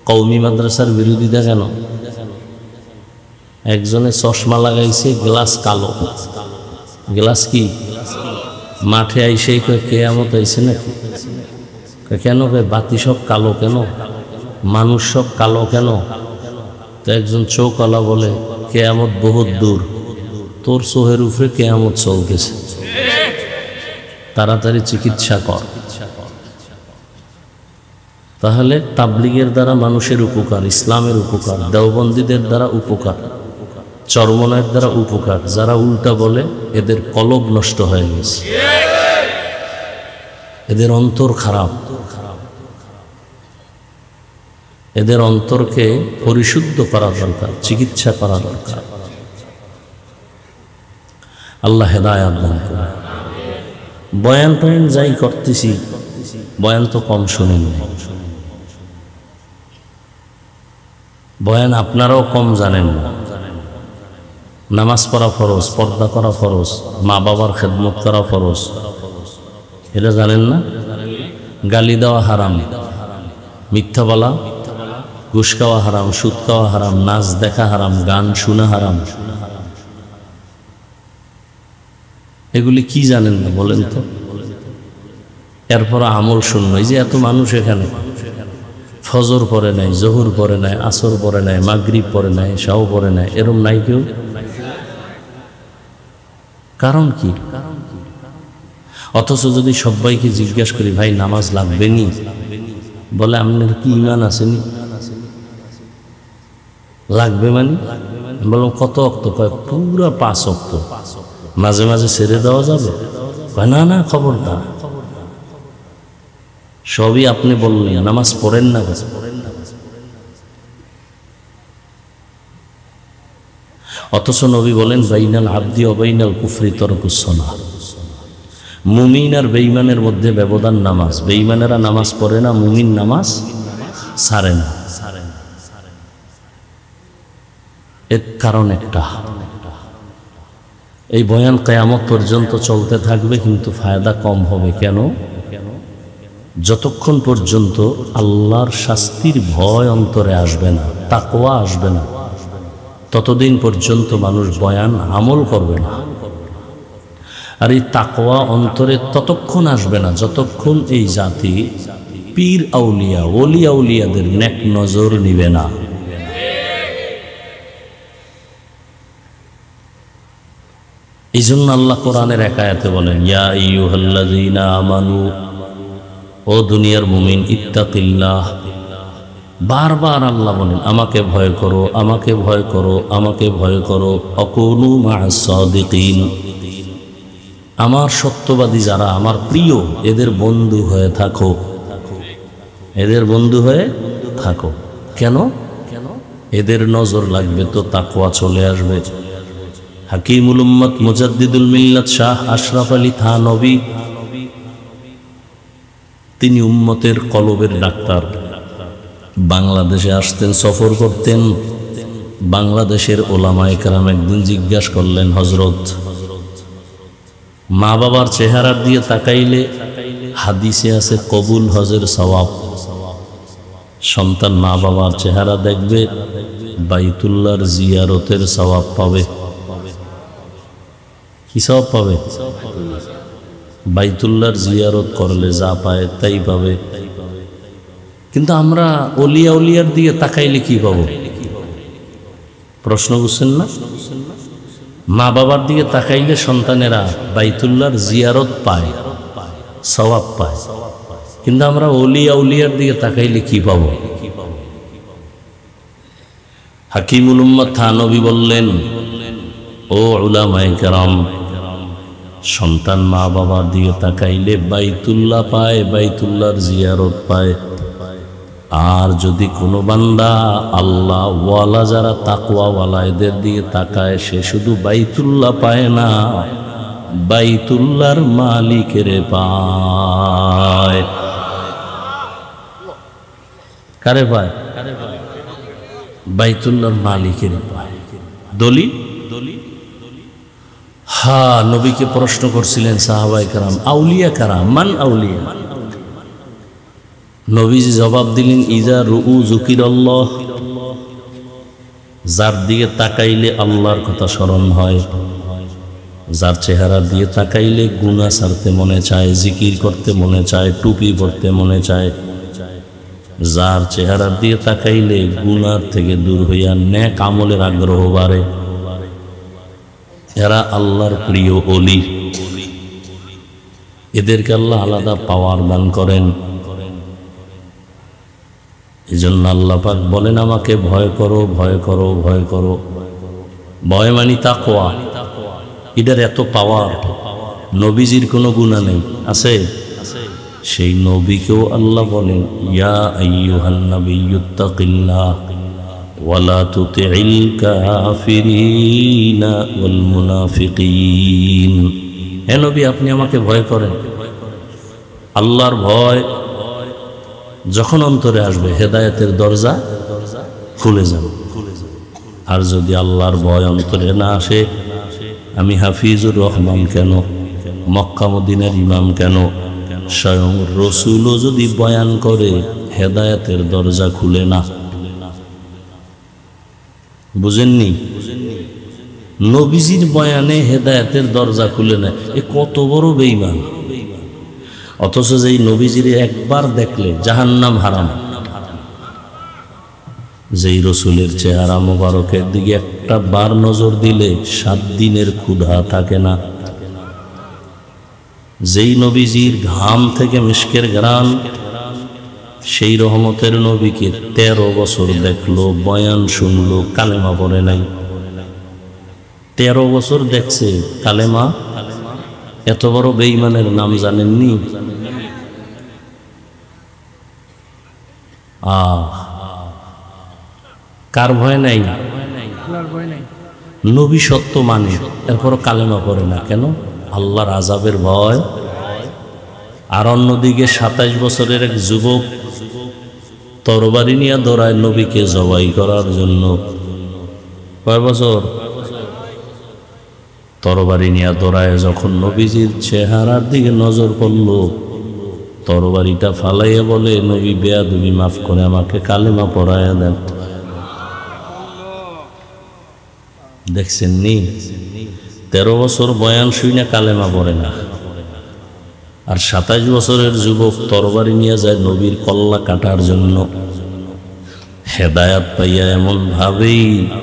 কওমি মাদ্রাসার বিরোধিতা কেন? একজনে চশমা লাগাইছে, গ্লাস কালো। গ্লাস কি? মাঠে আইসেই কয় কেয়ামত আইছে নাকি? কেন কয় বাতি সব কালো কেন, মানুষ সব কালো কেন? তো একজন চৌকালা বলে কেয়ামত বহুত দূর, তোর চোহের উপরে কেয়ামত চলতেছে, তাড়াতাড়ি চিকিৎসা কর। তাহলে তাবলিগের দ্বারা মানুষের উপকার, ইসলামের উপকার, দেওবন্দীদের দ্বারা উপকার, চরমনায়ের দ্বারা উপকার। যারা উল্টা বলে এদের কলব নষ্ট হয়ে গেছে, এদের অন্তর খারাপ। এদের অন্তরকে পরিশুদ্ধ করা দরকার, চিকিৎসা করা দরকার। আল্লাহ হেদায়াত দান করুন। বয়ান টয়ান যাই করতেছি, বয়ান তো কম শুনেন, বয়ান আপনারাও কম জানেন না। নামাজ পড়া ফরজ, পর্দা করা ফরজ, মা বাবার খেদমত করা ফরজ, এটা জানেন না? গালি দেওয়া হারাম, মিথ্যা বলা, ঘুষ খাওয়া হারাম, সুদ খাওয়া হারাম, নাচ দেখা হারাম, গান শোনা হারাম। এগুলি কি জানেন না বলেন তো? এরপর আমল শূন্য। এই যে এত মানুষ এখানে ফজর পড়ে নাই, জহুর পড়ে নাই, আসর পড়ে নাই, মাগরিব পড়ে নাই, শাও পড়ে নাই, এরম নাই কেউ? কারণ কি? অথচ যদি সবাইকে জিজ্ঞেস করি ভাই নামাজ লাগবে নি, বলে আপনার কি ইমান আসেনি? লাগবে মানে বললাম কত অক্ত? কয় পুরা 5 অক্ত। মাঝে মাঝে ছেড়ে দেওয়া যাবে? কয় না না, খবরদার, সবই আপনি বললেন, নামাজ পড়েন না। অথচ নবী বলেন বাইনাল আবদি ও বাইনাল কুফরি তরকুস সালাহ। মুমিন আর বেঈমানের মধ্যে ব্যবধান নামাজ। বেঈমানেরা নামাজ পড়ে না, মুমিন নামাজ ছাড়ে না। এর কারণ একটা, এই বয়ান কিয়ামত পর্যন্ত চলতে থাকবে, কিন্তু ফায়দা কম হবে। কেন? যতক্ষণ পর্যন্ত আল্লাহর শাস্তির ভয় অন্তরে আসবে না, তাকওয়া আসবে না, ততদিন পর্যন্ত মানুষ বয়ান আমল করবে না। আর এই তাকওয়া অন্তরে ততক্ষণ আসবে না যতক্ষণ এই জাতি পীর আউলিয়া, ওলি আউলিয়াদের নেক নজর নিবে না। এই জন্য আল্লাহ কোরআনের এক আয়াতে বলেন ইয়া আইয়ুহাল্লাযীনা আমানু, ও দুনিয়ার মুমিন, ইত্তাকিল্লাহ। বারবার আল্লাহ বলেন আমাকে ভয় করো, আমাকে ভয় করো, আমাকে ভয় করো। অকুনু মা'আস সাদিকিন, আমার সত্যবাদী যারা, আমার প্রিয়, এদের বন্ধু হয়ে থাকো, এদের বন্ধু হয়ে থাকো। কেন? এদের নজর লাগবে তো তাকওয়া চলে আসবে। হাকিমুল উম্মত মুজাদ্দিদুল মিল্লাত শাহ আশরাফ আলী থানভী, তিনি উম্মতের কলবের ডাক্তার। বাংলাদেশে আসতেন, সফর করতেন। বাংলাদেশের ওলামায়ে কেরাম একদিন জিজ্ঞাসা করলেন, হযরত, মা বাবার চেহারা দিয়ে তাকাইলে হাদিসে আছে কবুল হজের সওয়াব। সন্তান মা বাবার চেহারা দেখবে, বাইতুল্লাহর জিয়ারতের সওয়াব পাবে। কি সওয়াব পাবে? বাইতুল্লাহর জিয়ারত করলে যা পায় তাই পাবে। কিন্তু আমরা ওলিয়া উলিয়ার দিকে তাকাইলে কি পাবো? প্রশ্ন বুঝছেন না? মা বাবার দিকে তাকাইলে সন্তানেরা বাইতুল্লাহর জিয়ারত পায়, সওয়াব পায়। কিন্তু আমরা ওলিয়া উলিয়ার দিকে তাকাইলে কি পাবো? হাকিমুল উম্মাত থানবী বললেন, ও উলামায়ে কেরাম, সন্তান মা বাবার দিকে তাকাইলে বাইতুল্লাহ পায়, বাইতুল্লাহর জিয়ারত পায়। আর যদি কোনো বান্দা আল্লাহ ওয়ালা, যারা তাকওয়া ওয়ালা, এদের দিকে তাকায়, সে শুধু বাইতুল্লাহ পায় না, বাইতুল্লাহর মালিকের পায়। কারে পায়? বাইতুল্লাহর মালিকের পায়। দলিল? হ্যাঁ, নবীকে প্রশ্ন করছিলেন সাহাবায়ে কেরাম, আউলিয়া কারা, মান আউলিয়া? নবীজি জবাব দিলেন, ইজা রুউ যুকিরাল্লাহ, যার দিকে তাকাইলে আল্লাহর কথা স্মরণ হয়, যার চেহারা দিয়ে তাকাইলে গুনাহ ছাড়তে মনে চায়, জিকির করতে মনে চায়, টুপি পরতে মনে চায়, যার চেহারা দিয়ে তাকাইলে গুনাহ থেকে দূর হইয়া নেক আমলের আগ্রহ বাড়ে, এরা আল্লাহর প্রিয় ওলি। এদেরকে আল্লাহ আলাদা পাওয়ার দান করেন। এই জন্য আল্লাহ পাক বলেন, আমাকে ভয় করো, ভয় করো, ভয় করো। ভয় মানি তাকওয়া। এটার এত পাওয়ার। নবীজির কোনো গুনাহ নেই, আছে? সেই নবীকেও আল্লাহ বলেন, ইয়া আইয়ুহান নাবিয়্যুত্তাকিল্লাহ ওয়ালা তুতিইল কাফিরিনা ওয়াল মুনাফিকিন। হে নবী, আপনি আমাকে ভয় করেন। আল্লাহর ভয় যখন অন্তরে আসবে, হেদায়েতের দরজা খুলে যাবে। আর যদি আল্লাহর ভয় অন্তরে না আসে, আমি হাফিজুর রহমান কেন, মক্কা মদিনার ইমাম কেন, স্বয়ং রসুলও যদি বয়ান করে, হেদায়েতের দরজা খুলে না। বুঝেননি? নবীজির বয়ানে হেদায়েতের দরজা খুলে না, এ কত বড় বেঈমান। অথচ যেই নবীজির একবার দেখলে জাহান্নাম হারাম, যেই রসুলের চেহারা মোবারকের দিকে একটা বার নজর দিলে 7 দিনের ক্ষুধা থাকে না, যেই নবীজির ঘাম থেকে মিশকের ঘ্রাণ, সেই রহমতের নবীকে 13 বছর দেখলো, বয়ান শুনলো, কালেমা পড়ে নাই। 13 বছর দেখছে, কালেমা। এত বড় বেঈমানের নাম জানেননি? কার ভয় নাই? নবী সত্য মানে, এরপরও কালেমা পড়ে না কেন? আল্লাহর আযাবের ভয়। আর অন্যদিকে 27 বছরের এক যুবক তরবারি নিয়ে দৌড়ায় নবীকে জবাই করার জন্য। কয় বছর? তরবারি নিয়ে দৌড়ায় যখন নবীজির চেহারার দিকে নজর পড়ল, তরবারিটা ফালাইয়া বলে, নবী বেয়াদবি, মাফ করে আমাকে কালেমা পড়াইয়া দেন। দেখছেন নি? 13 বছর বয়ান শুনে কালেমা পড়ে না। আর 27 বছরের যুবক তরবারি নিয়ে যায় নবীর কল্লা কাটার জন্য। হেদায়াত পাইয়া এমন ভাবেই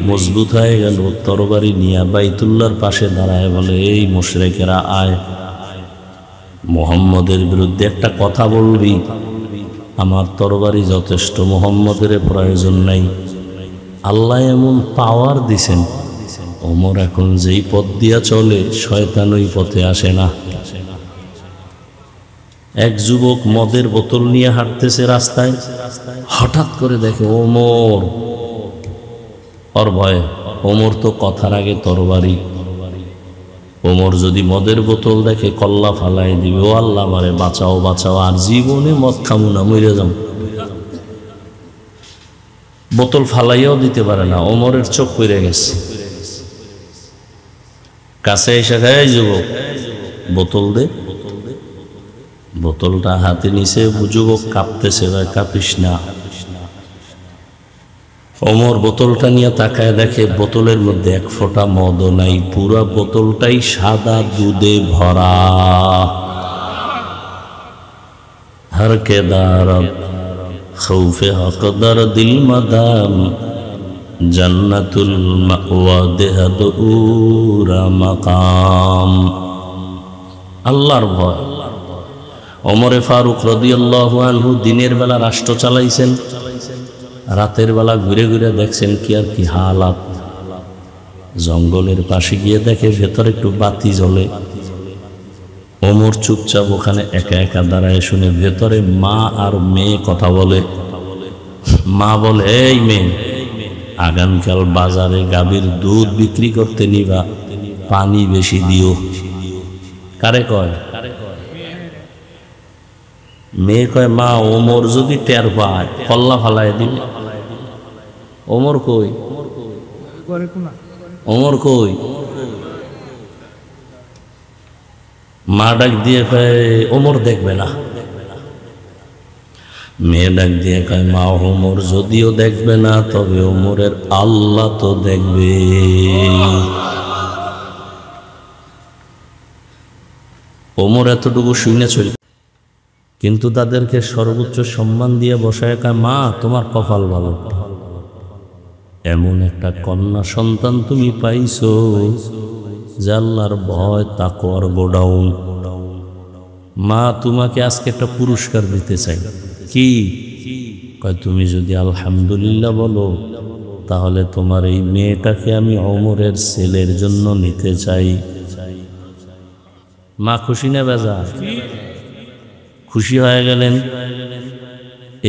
মজবুত হয়ে গেল, তরবারি নিয়ে বাইতুল্লাহর পাশে দাঁড়ায় বলে, এই মুশরিকেরা আয়, মুহাম্মদের বিরুদ্ধে একটা কথা বলবি? আমার তরবারি যথেষ্ট, মুহাম্মদের প্রয়োজন নাই। আল্লাহ এমন পাওয়ার দিছেন, ওমর এখন যেই পথ দিয়া চলে, শয়তান ওই পথে আসে না। এক যুবক মদের বোতল নিয়ে হাঁটতেছে রাস্তায়, হঠাৎ করে দেখে ওমর। ওর ভয়, ওমর তো কথার আগে তরবারি। ওমর যদি মদের বোতল দেখে কল্লা ফালাই দিবে, ও আল্লাহ আমারে বাঁচাও, বাঁচাও, আর জীবনে মদ খামু না, মরে যাম। বোতল ফালাইয়াও দিতে পারে না, ওমরের চোখ পড়ে গেছে। কাছে এসে খায়, যুবক বোতল দে। বোতলটা হাতে নিছে, যুবক কাঁপতেছে, কাঁপিস না। ওমর বোতলটা নিয়ে তাকায় দেখে বোতলের মধ্যে এক ফোঁটা মদও নাই, পুরা বোতলটাই সাদা দুধে ভরা। হর কে দারব খৌফে হকদার দিল মাদাম, জান্নাতুল মাওয়া দেহাদুরা মাকাম। আল্লাহর ভয়। ওমরে ফারুক রাদিয়াল্লাহু আনহু দিনের বেলা রাষ্ট্র চালাইছেন, রাতের বেলা ঘুরে ঘুরে দেখছেন কি আর কি হালাত। জঙ্গলের পাশে গিয়ে দেখে ভেতরে একটু বাতি জ্বলে। ওমর চুপচাপ ওখানে একা একা দাঁড়ায় শুনে ভেতরে মা আর মেয়ে কথা বলে। মা বলে, এই মেয়ে, আগামীকাল বাজারে গাভীর দুধ বিক্রি করতে নিবা, পানি বেশি দিও। কারে কয়? মেয়ে কয়, মা ওমর যদি টের পায় কল্লা ফালায় দিবে। ওমর কই? ওমর কই? মা ডাক দিয়ে কয়, ওমর দেখবে না। মেয়ে ডাক দিয়ে কয়, মা ওমর যদিও দেখবে না, তবে ওমরের আল্লাহ তো দেখবে। ওমর এতটুকু শুনে চল, কিন্তু তাদেরকে সর্বোচ্চ সম্মান দিয়ে বসায় কয়, মা তোমার কপাল ভালো, এমন একটা কন্যা সন্তান তুমি পাইছো যে আল্লাহর ভয় তাকওয়ার গোডাউন। মা তোমাকে আজকে একটা পুরস্কার দিতে চাই। কি? কয়, তুমি যদি আলহামদুলিল্লাহ বলো তাহলে তোমার এই মেয়েটাকে আমি ওমরের ছেলের জন্য নিতে চাই। মা খুশি না বেজা? খুশি হয়ে গেলেন।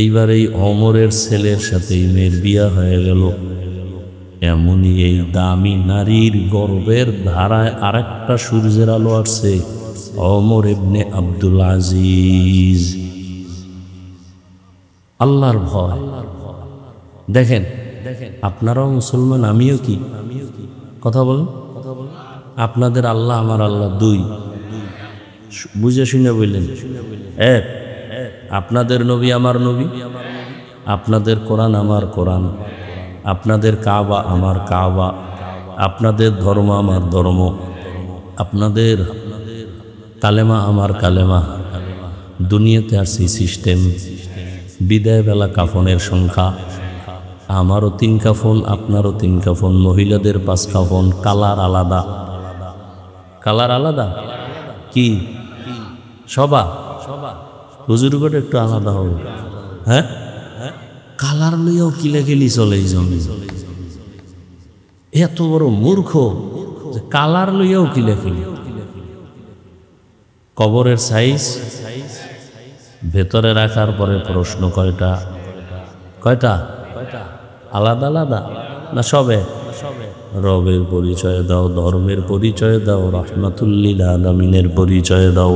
এইবার এই ওমরের ছেলের সাথে এই মেয়ের বিয়া হয়ে গেল। এমনই এই দামি নারীর গর্বের ধারায় আরেকটা সূর্যের আলো আসছে, ওমর ইবনে আব্দুল আজিজ। আল্লাহর ভয় দেখেন। আপনারাও মুসলমান, আমিও কি? কথা বলুন। আপনাদের আল্লাহ আমার আল্লাহ দুই, বুঝে শুনে বললেন। এক, আপনাদের নবী আমার নবী, আপনাদের কোরআন আমার কোরআন, আপনাদের কাবা আমার কাবা, আপনাদের ধর্ম আমার ধর্ম, আপনাদের কালেমা আমার কালেমা। দুনিয়াতে আসছি সিস্টেম। বিদায় বেলা কাফনের সংখ্যা, আমারও 3 কাফন, আপনারও 3 কাফন, মহিলাদের 5 কাফন, কালার আলাদা। কালার আলাদা কি? সবা হুজুরগড় একটু আলাদা হবে। হ্যাঁ, কালার লইয়াও কিলাকিলি চলে জমি। এত বড় মূর্খ, কালার লইয়াও কিলাকিলি। কবরের সাইজ ভেতরে রাখার পরে প্রশ্ন কয়টা? কয়টা? আলাদা আলাদা না সবে? রবের পরিচয় দাও, ধর্মের পরিচয় দাও, রাহমাতুল্লিল আলামিনের পরিচয় দাও।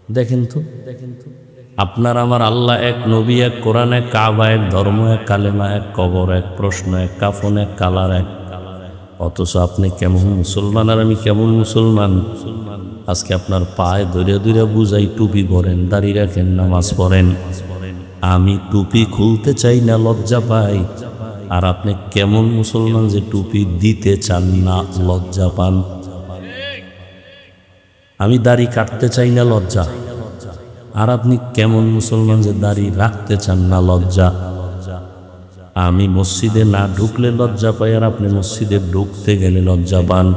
দেখেন তো, আপনার আমার আল্লাহ এক, নবী এক, কোরআন এক, কাবা এক, ধর্ম এক, কালেমা এক, কবর এক, প্রশ্ন এক, কাফন এক, কালার এক। অথচ আপনি কেমন মুসলমান আর আমি কেমন মুসলমান। আজকে আপনার পায়ে ধরে ধরে বুঝাই, টুপি পরেন, দাড়ি রাখেন, নামাজ পড়েন। আমি টুপি খুলতে চাই না, লজ্জা পাই। আর আপনি কেমন মুসলমান যে টুপি দিতে চান না, লজ্জা পান। আমি দাড়ি কাটতে চাই না, লজ্জা। আর আপনি কেমন মুসলমান যে দাড়ি রাখতে চান না, লজ্জা। আমি মসজিদে না ঢুকলে লজ্জা পাই, আর আপনি মসজিদে ঢুকতে গেলে লজ্জা পান।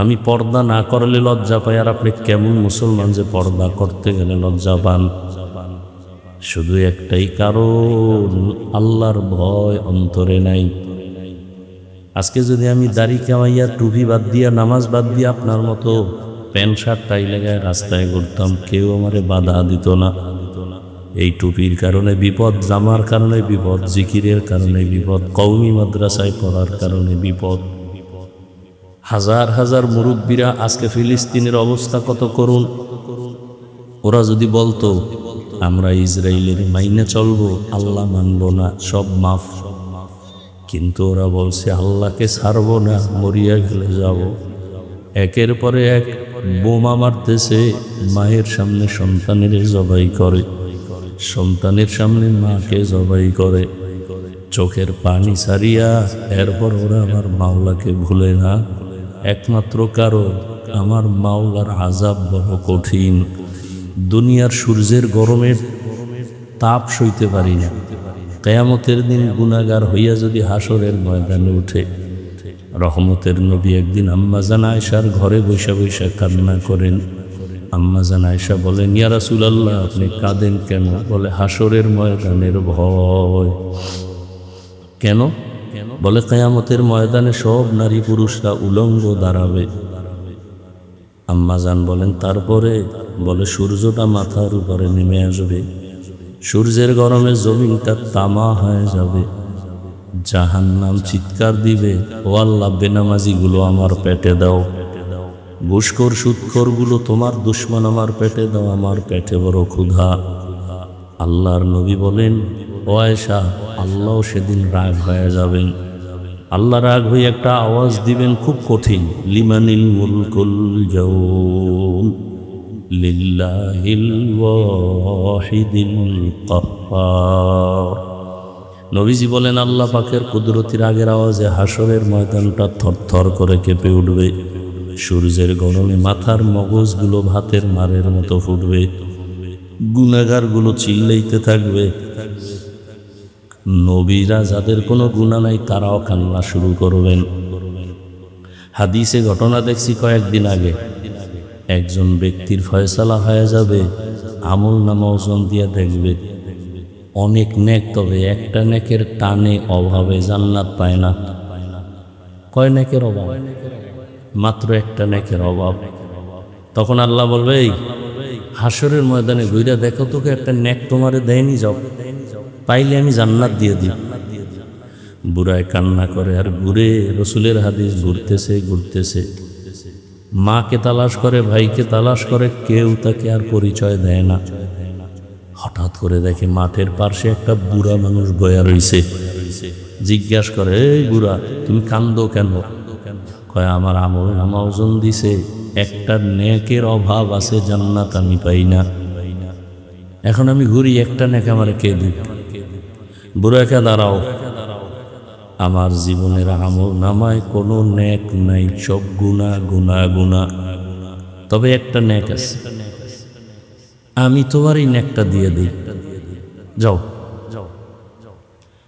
আমি পর্দা না করলে লজ্জা পাই, আর আপনি কেমন মুসলমান যে পর্দা করতে গেলে লজ্জা পান। শুধু একটাই কারণ, আল্লাহর ভয় অন্তরে নাই। আজকে যদি আমি দাড়ি কামাইয়া, টুপি বাদ দিয়া, নামাজ বাদ দিয়া আপনার মতো প্যান্ট শার্ট টাই লাগায় রাস্তায় ঘুরতাম, কেউ আমারে বাধা দিত না। এই টুপির কারণে বিপদ, জামার কারণে বিপদ, জিকিরের কারণে বিপদ, কওমি মাদ্রাসায় পড়ার কারণে বিপদ। হাজার হাজার মুরব্বীরা, আজকে ফিলিস্তিনের অবস্থা কত করুণ। ওরা যদি বলতো আমরা ইসরায়েলের মাইনে চলবো, আল্লাহ মানব না, সব মাফ। কিন্তু ওরা বলছে আল্লাহকে ছাড়বো না, মরিয়া গেলে যাব। একের পরে এক বোমা মারতেছে, মায়ের সামনে সন্তানের জবাই করে, সন্তানের সামনে মাকে জবাই করে, চোখের পানি ছাড়িয়া। এরপর ওরা আমার মাওলাকে ভুলে না। একমাত্র কারণ, আমার মাওলার আযাব বড় কঠিন। দুনিয়ার সূর্যের গরমের তাপ সইতে পারি না। কিয়ামতের দিন গুনাহগার হইয়া যদি হাসরের ময়দানে উঠে, রহমতের নবী একদিন আম্মা জান আয়েশার ঘরে বৈশা বৈশা কান্না করেন, আম্মা জান আয়েশা বলেন, ইয়া রাসূলুল্লাহ, আপনি কাঁদেন কেন? বলে, হাসরের ময়দানের ভয়। কেন? বলে, কিয়ামতের ময়দানে সব নারী পুরুষরা উলঙ্গ দাঁড়াবে। আম্মা জান বলেন, তারপরে? বলে, সূর্যটা মাথার উপরে নেমে আসবে, সূর্যের গরমে জমিনটা তামা হয়ে যাবে, জাহান্নাম চিৎকার দিবে, ও আল্লাহ, বেনামাজিগুলো আমার পেটে দাও, ঘুষখোর সুদখোরগুলো তোমার দুশমন আমার পেটে দাও, আমার পেটে বড় ক্ষুধা। আল্লাহর নবী বলেন, ও আয়েশা, আল্লাহ সেদিন রাগ হয়ে যাবেন। আল্লাহ রাগ হয়ে একটা আওয়াজ দিবেন খুব কঠিন, লিমানিল মুলকুল ইয়াউম লিল্লাহিল ওয়াহিদিল কাহ্হার। নবীজি বলেন, আল্লাহ পাকের কুদরতি রাগের আওয়াজে হাসরের ময়দানটা থরথর করে কেঁপে উঠবে, সূর্যের গরমে মাথার মগজগুলো ভাতের মারের মতো ফুটবে, গুনাহগারগুলো চিল্লাইতে থাকবে, নবীরা যাদের কোনো গুনাহ নাই তারাও কান্না শুরু করবেন। হাদিসে ঘটনা দেখছি কয়েকদিন আগে, একজন ব্যক্তির ফয়সালা হয়ে যাবে, আমল নামা ওজন দিয়ে দেখবে অনেক নেক, তবে একটা নেকের টানে অভাবে জান্নাত পায় না। কয় নেকের অভাব? মাত্র একটা নেকের অভাব। তখন আল্লাহ বলবে, এই হাসরের ময়দানে ঘুরে দেখো তোকে একটা নেক তোমারে দেয়নি, যাও, পাইলে আমি জান্নাত দিয়ে দিই। বুড়ায় কান্না করে আর ঘুরে, রসুলের হাদিস ঘুরতেছে ঘুরতেছে, মাকে তালাশ করে, ভাইকে তালাশ করে, কেউ তাকে আর পরিচয় দেয় না। হঠাৎ করে দেখে মাঠের পাশে একটা বুড়া মানুষ বয়া রইছে। জিজ্ঞাসা করে, এই বুড়া, তুমি কান্দো কেন? কয়, আমার আমল নামা ওজন দিছে, একটা নেকের অভাব আছে, জান্নাত আমি পাই না, এখন আমি ঘুরি, একটা নেক আমার কে দিই? বুড়াকে, দাঁড়াও, আমার জীবনের আমল নামায় কোনো নেক নাই, সব গুনাহ গুনাহ গুনাহ, তবে একটা নেক আছে, আমি তোমার এই নেকটা দিয়ে দিই, যাও,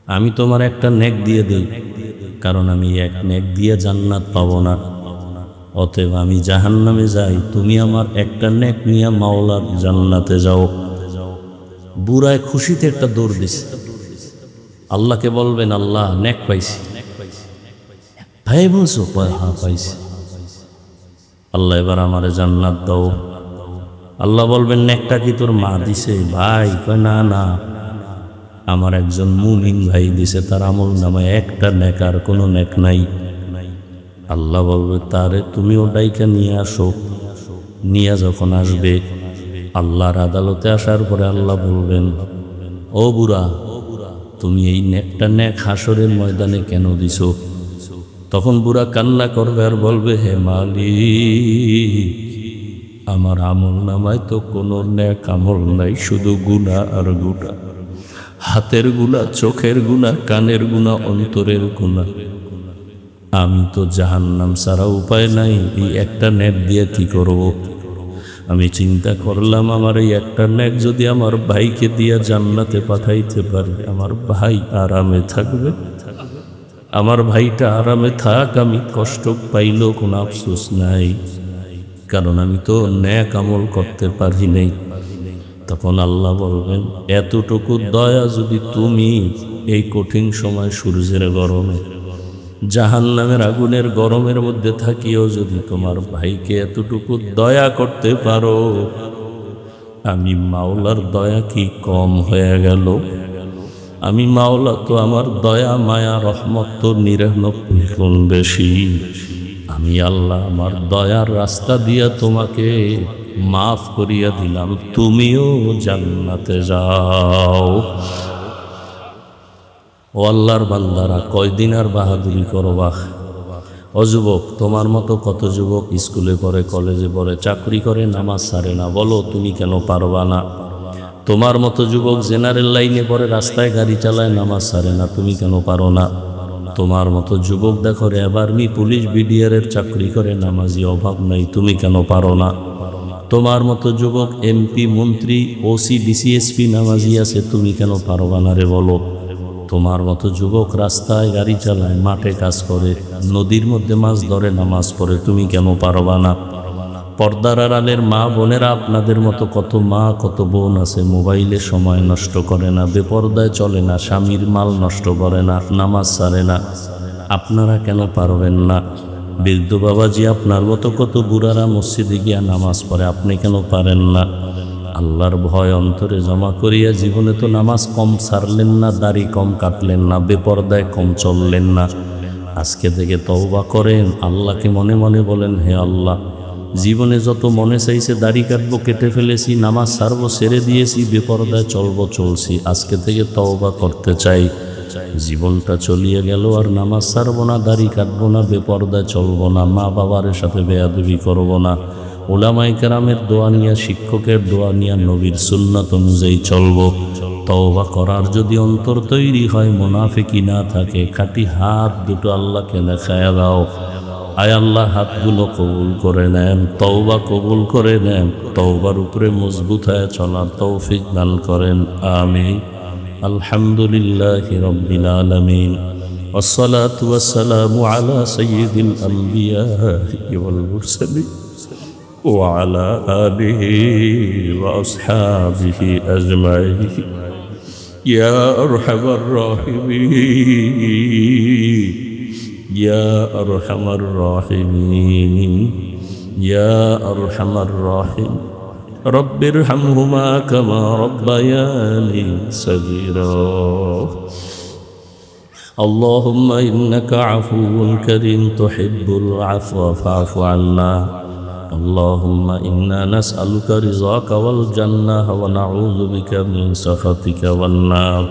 আমি তোমার একটা নেক দিয়ে দিই, কারণ আমি এক নেক দিয়ে জান্নাত পাবো না, অতএব আমি জাহান্নামে যাই, তুমি আমার একটা নেক নিয়ে মাওলার জান্নাতে যাও। বুড়ায় খুশিতে একটা দৌড় দিছে, আল্লাহকে বলবেন, আল্লাহ, নেক পাইছি। ভাই বলছো? হ্যাঁ পাইছি। আল্লাহ, এবার আমারে জান্নাত দাও। আল্লাহ বলবেন, নেকটা কি তোর মা দিছে? ভাই কয়, না না, আমার একজন মুমিন ভাই দিছে, তার আমল নামায় একটা নেক, আর কোনো নেক নাই। আল্লাহ বলবে, তারে তুমি ওটাইকে নিয়ে আসো। নিয়ে যখন আসবে, আল্লাহর আদালতে আসার পরে আল্লাহ বলবেন, ও বুড়া, তুমি এই নেকটা নেক হাসরের ময়দানে কেন দিছো? তখন বুড়া কান্না করবে আর বলবে, হে মালিক, আমার আমল নামায় তো কোনো নেক আমল নাই, শুধু গুনাহ আর গুনাহ, হাতের গুনাহ, চোখের গুনাহ, কানের গুনাহ, অন্তরের গুনাহ। আমি তো জাহান্নাম ছাড়া উপায় নাই, এই একটা নেক দিয়ে কি করব? আমি চিন্তা করলাম, আমার এই একটা নেক যদি আমার ভাইকে দিয়া জান্নাতে পাঠাইতে পারি, আমার ভাই আরামে থাকবে, আমার ভাইটা আরামে থাক, আমি কষ্ট পাইলেও কোনো আফসোস নাই, কারণ আমি তো নেক আমল করতে পারি নাই। তখন আল্লাহ বলবেন, এতটুকু দয়া যদি তুমি এই কঠিন সময় সূর্যের গরমে, জাহান্নামের আগুনের গরমের মধ্যে থাকিও যদি তোমার ভাইকে এতটুকু দয়া করতে পারো, আমি মাওলার দয়া কি কম হয়ে গেল? আমি মাওলা তো আমার দয়া মায়া রহমত তো 99 গুণ বেশি। আমি আল্লাহ আমার দয়ার রাস্তা দিয়া তোমাকে মাফ করিয়া দিলাম, তুমিও জান্নাতে যাও। ও আল্লাহর বান্দারা, কয়দিন আর বাহাদুরি করবা? ও যুবক, তোমার মতো কত যুবক স্কুলে পড়ে, কলেজে পড়ে, চাকরি করে, নামাজ ছাড়ে না, বলো তুমি কেন পারবা না? তোমার মতো যুবক জেনারেল লাইনে পড়ে, রাস্তায় গাড়ি চালায়, নামাজ ছাড়ে না, তুমি কেন পারো না? তোমার মতো যুবক দেখো র্যাব, আর্মি, পুলিশ, বিডিআরের চাকরি করে, নামাজি অভাব নাই, তুমি কেন পারো না? তোমার মতো যুবক এমপি, মন্ত্রী, ওসি, ডিসিএসপি নামাজি আছে, তুমি কেন পারবা না রে বলো? তোমার মতো যুবক রাস্তায় গাড়ি চালায়, মাঠে কাজ করে, নদীর মধ্যে মাছ ধরে, নামাজ পড়ে, তুমি কেন পারবা না? পর্দার আড়ালের মা বোনেরা, আপনাদের মতো কত মা কত বোন আছে মোবাইলে সময় নষ্ট করে না, বেপর্দায় চলে না, স্বামীর মাল নষ্ট করে না, নামাজ ছাড়ে না। আপনারা কেন পারবেন না? বৃদ্ধ বাবাজি আপনার মতো কত বুড়ারা মসজিদে গিয়া নামাজ পড়ে, আপনি কেন পারেন না? আল্লাহর ভয় অন্তরে জমা করিয়া জীবনে তো নামাজ কম ছাড়লেন না, দাড়ি কম কাটলেন না, বেপর্দায় কম চললেন না। আজকে থেকে তওবা করেন, আল্লাহকে মনে মনে বলেন, হে আল্লাহ, জীবনে যত মনে চাইছে দাড়ি কাটবো কেটে ফেলেছি, নামাজ ছাড়বো ছেড়ে দিয়েছি, বেপর্দায় চলবো চলছি, আজকে থেকে তওবা করতে চাই। জীবনটা চলিয়ে গেল, আর নামাজ ছাড়বো না, দাড়ি কাটবো না, বেপর্দায় চলবো না, মা বাবার সাথে বেয়াদবি করবো না, উলামায়ে কেরামের দোয়া নিয়া, শিক্ষকের দোয়া নিয়া, নবীর সুন্নাত অনুযায়ী চলবো। তওবা করার যদি অন্তর তৈরি হয়, মুনাফিকি না থাকে, খাঁটি হাত দুটো আল্লাহকে দেখায়া দাও। আয় আল্লাহ, হাতগুলো কবুল করে নেন, তওবা কবুল করে নেন, তওবার উপরে মজবুত হয়ে চলার তৌফিক দান করেন, আমিন। আলহামদুলিল্লাহি রাব্বিল আলামিন, ওয়াসসালাতু ওয়াসসালামু আলা সাইয়্যিদিল আমবিয়া ওয়াল মুরসালিন ওয়া আলা আলিহি ওয়া আসহাবিহি আজমাইন। ইয়া আরহামার রাহিমিন, ইয়া আরহামার রাহিমিন, ইয়া আরহামার রাহিম। রব্বিরহামহুমা কামা রব্বায়ানি সগীরা। আল্লাহুম্মা ইন্নাকা আফুউন কারীম তুহিব্বুল আফওয়া ফা'ফু আন্না। আল্লাহুম্মা ইন্না নাসআলুকা রিযাকা ওয়াল জান্নাহ ওয়া নাউযু বিকা মিন সাখাতিকা ওয়ান নার।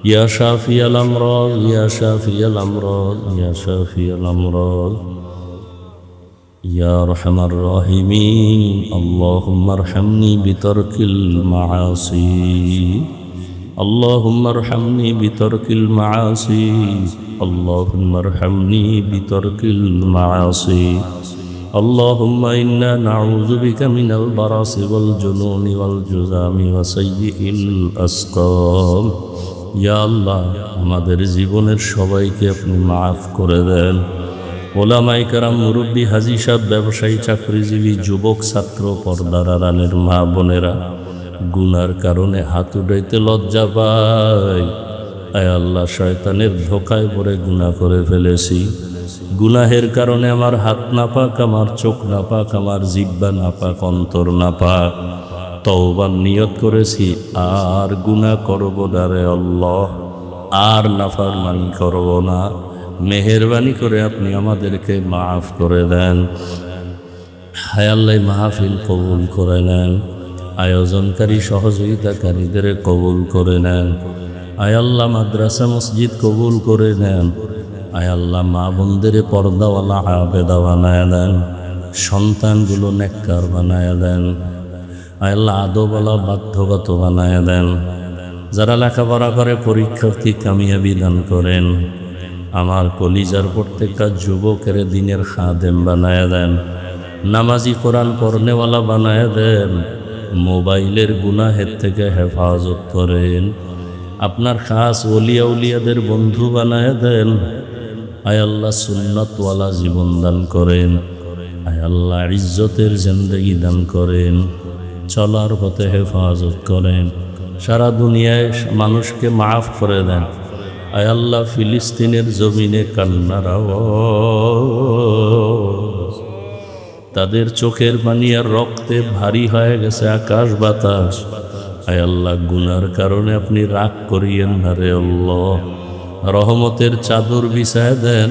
ইয়া শাফিয়াল আমরাদ, ইয়া শাফিয়াল আমরাদ, ইয়া শাফিয়াল আমরাদ, ইয়া আরহামার রাহিমিন। আল্লাহুম্মা আরহামনি বিতারকিল মাআসি, আল্লাহুম্মা আরহামনি বিতারকিল মাআসি, আল্লাহুম্মা আরহামনি বিতারকিল মাআসি। আল্লাহুম্মা ইন্না নাউযু বিকা মিনাল বারাসি ওয়াল জুনুনি ওয়াল জুযামি ওয়া সাইয়্যিল আসকাম। ইয়া আল্লাহ, আমাদের জীবনের সবাইকে আপনি মাফ করে দেন। ওলামায়ে কেরাম, মুরব্বী, হাজী সাহেব, ব্যবসায়ী, চাকরিজীবী, যুবক, ছাত্র, পর্দার আড়ালের মা বোনেরা, গুনার কারণে হাত উঠাইতে লজ্জা পাই। আয় আল্লাহ, শয়তানের ধোকায় পড়ে গুনাহ করে ফেলেছি। গুনাহের কারণে আমার হাত নাপাক, আমার চোখ নাপাক, আমার জিহ্বা নাপাক, অন্তর নাপাক। তওবার নিয়ত করেছি, আর গুনাহ করব না রে আল্লাহ, আর নাফরমানি করব না। মেহেরবানি করে আপনি আমাদেরকে মাফ করে দেন। হায় আল্লাহ, মাহফিল কবুল করে নেন, আয়োজনকারী সহযোগিতাকারীদের কবুল করে নেন। আয় আল্লাহ, মাদ্রাসা মসজিদ কবুল করে নেন। আয় আল্লাহ, মা বোনদের পর্দাওয়ালা আবেদা বানায় দেন, সন্তানগুলো নেককার বানায় দেন। আয় আল্লাহ, আদবওয়ালা বাধ্যগত বানায় দেন। যারা লেখাপড়া করে পরীক্ষার্থী কামিয়াবি দান করেন। আমার কলিজার প্রত্যেকটা যুবকের দিনের খাদেম বানায় দেন, নামাজি, কোরআন পড়নেওয়ালা বানায় দেন। মোবাইলের গুনাহের থেকে হেফাজত করেন। আপনার খাস ওলিয়া উলিয়াদের বন্ধু বানায় দেন। আয় আল্লাহ, সুন্নাতওয়ালা জীবন দান করেন। আয় আল্লাহ, ইজ্জতের জিন্দেগি দান করেন। চলার পথে হেফাজত করেন। সারা দুনিয়ায় মানুষকে মাফ করে দেন। আয় আল্লাহ, ফিলিস্তিনের জমিনে কান্নার আওয়াজ, তাদের চোখের পানি আর রক্তে ভারী হয়ে গেছে আকাশ বাতাস। আয় আল্লাহ, গুনার কারণে আপনি রাগ করিয়েন না রে আল্লাহ, রহমতের চাদর বিছায় দেন।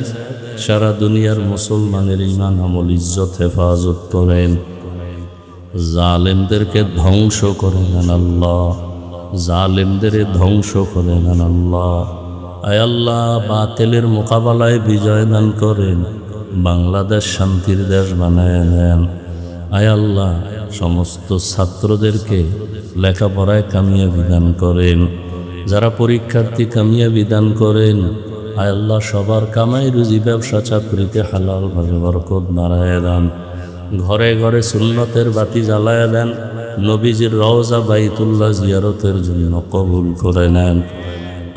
সারা দুনিয়ার মুসলমানের ঈমান, আমল, ইজ্জত হেফাজত করেন। জালেমদেরকে ধ্বংস করে দেন আল্লাহ, জালেমদের ধ্বংস করে দেন আল্লাহ। আয় আল্লাহ, বাতিলের মোকাবেলায় বিজয় দান করেন। বাংলাদেশ শান্তির দেশ বানায় দেন। আয় আল্লাহ, সমস্ত ছাত্রদেরকে লেখাপড়ায় কামিয়াবি দান করেন। যারা পরীক্ষার্থী কামিয়াবি দান করেন। আয় আল্লাহ, সবার কামাই রুজি, ব্যবসা, চাকরিতে হালালভাবে বরকত বাড়ায় দেন। ঘরে ঘরে সুন্নতের বাতি জ্বালায় দেন। নবীজির রওজা বাইতুল্লাহ জিয়ারতের জন্য কবুল করে নেন।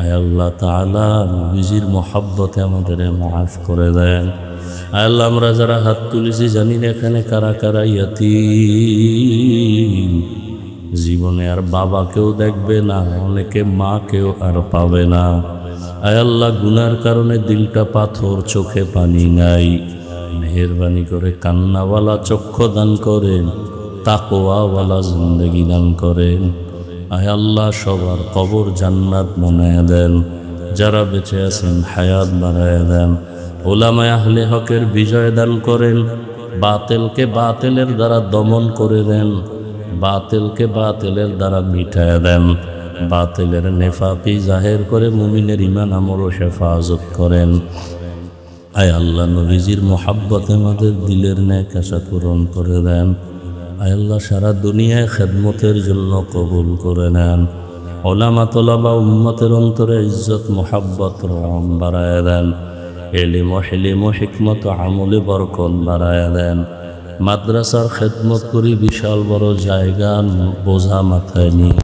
আয় আল্লাহ তাআলা, নবীজির মহব্বতে আমাদের মাফ করে দেন। আল্লাহ আমরা যারা হাত তুলেছি জানি না এখানে কারা কারা ইয়াতীম, জীবনে আর বাবাকেও দেখবে না, অনেকে মাকেও আর পাবে না। আয় আল্লাহ গুনার কারণে দিলটা পাথর, চোখে পানি নাই, মেহেরবানি করে কান্নাওয়ালা চক্ষু দান করেন, তাকওয়াওয়ালা জিন্দেগি দান করেন। আয় আল্লাহ সবার কবর জান্নাত বানায় দেন, যারা বেঁচে আছেন হায়াত বাড়ায় দেন। উলামায়ে আহলে হকের বিজয় দান করেন, বাতিলকে বাতিলের দ্বারা দমন করে দেন, বাতিলকে বাতিলের দ্বারা মিটায় দেন, বাতিলের নেফাকি জাহের করে মুমিনের ঈমান আমল ও হেফাজত করেন। আয় আল্লাহ নবীজির মোহাব্বতে আমাদের দিলের নেক আশা পূরণ করে দেন। আয় আল্লাহ সারা দুনিয়ায় খেদমতের জন্য কবুল করে নেন। ওলামা তোলাবা উম্মতের অন্তরে ইজ্জত মোহাব্বত রহম বাড়ায় দেন। এলিম হিলিম হিকমত আমলে বরকত বাড়ায় দেন। মাদ্রাসার খেদমত করি, বিশাল বড় জায়গা বোঝা মাথায় নিয়ে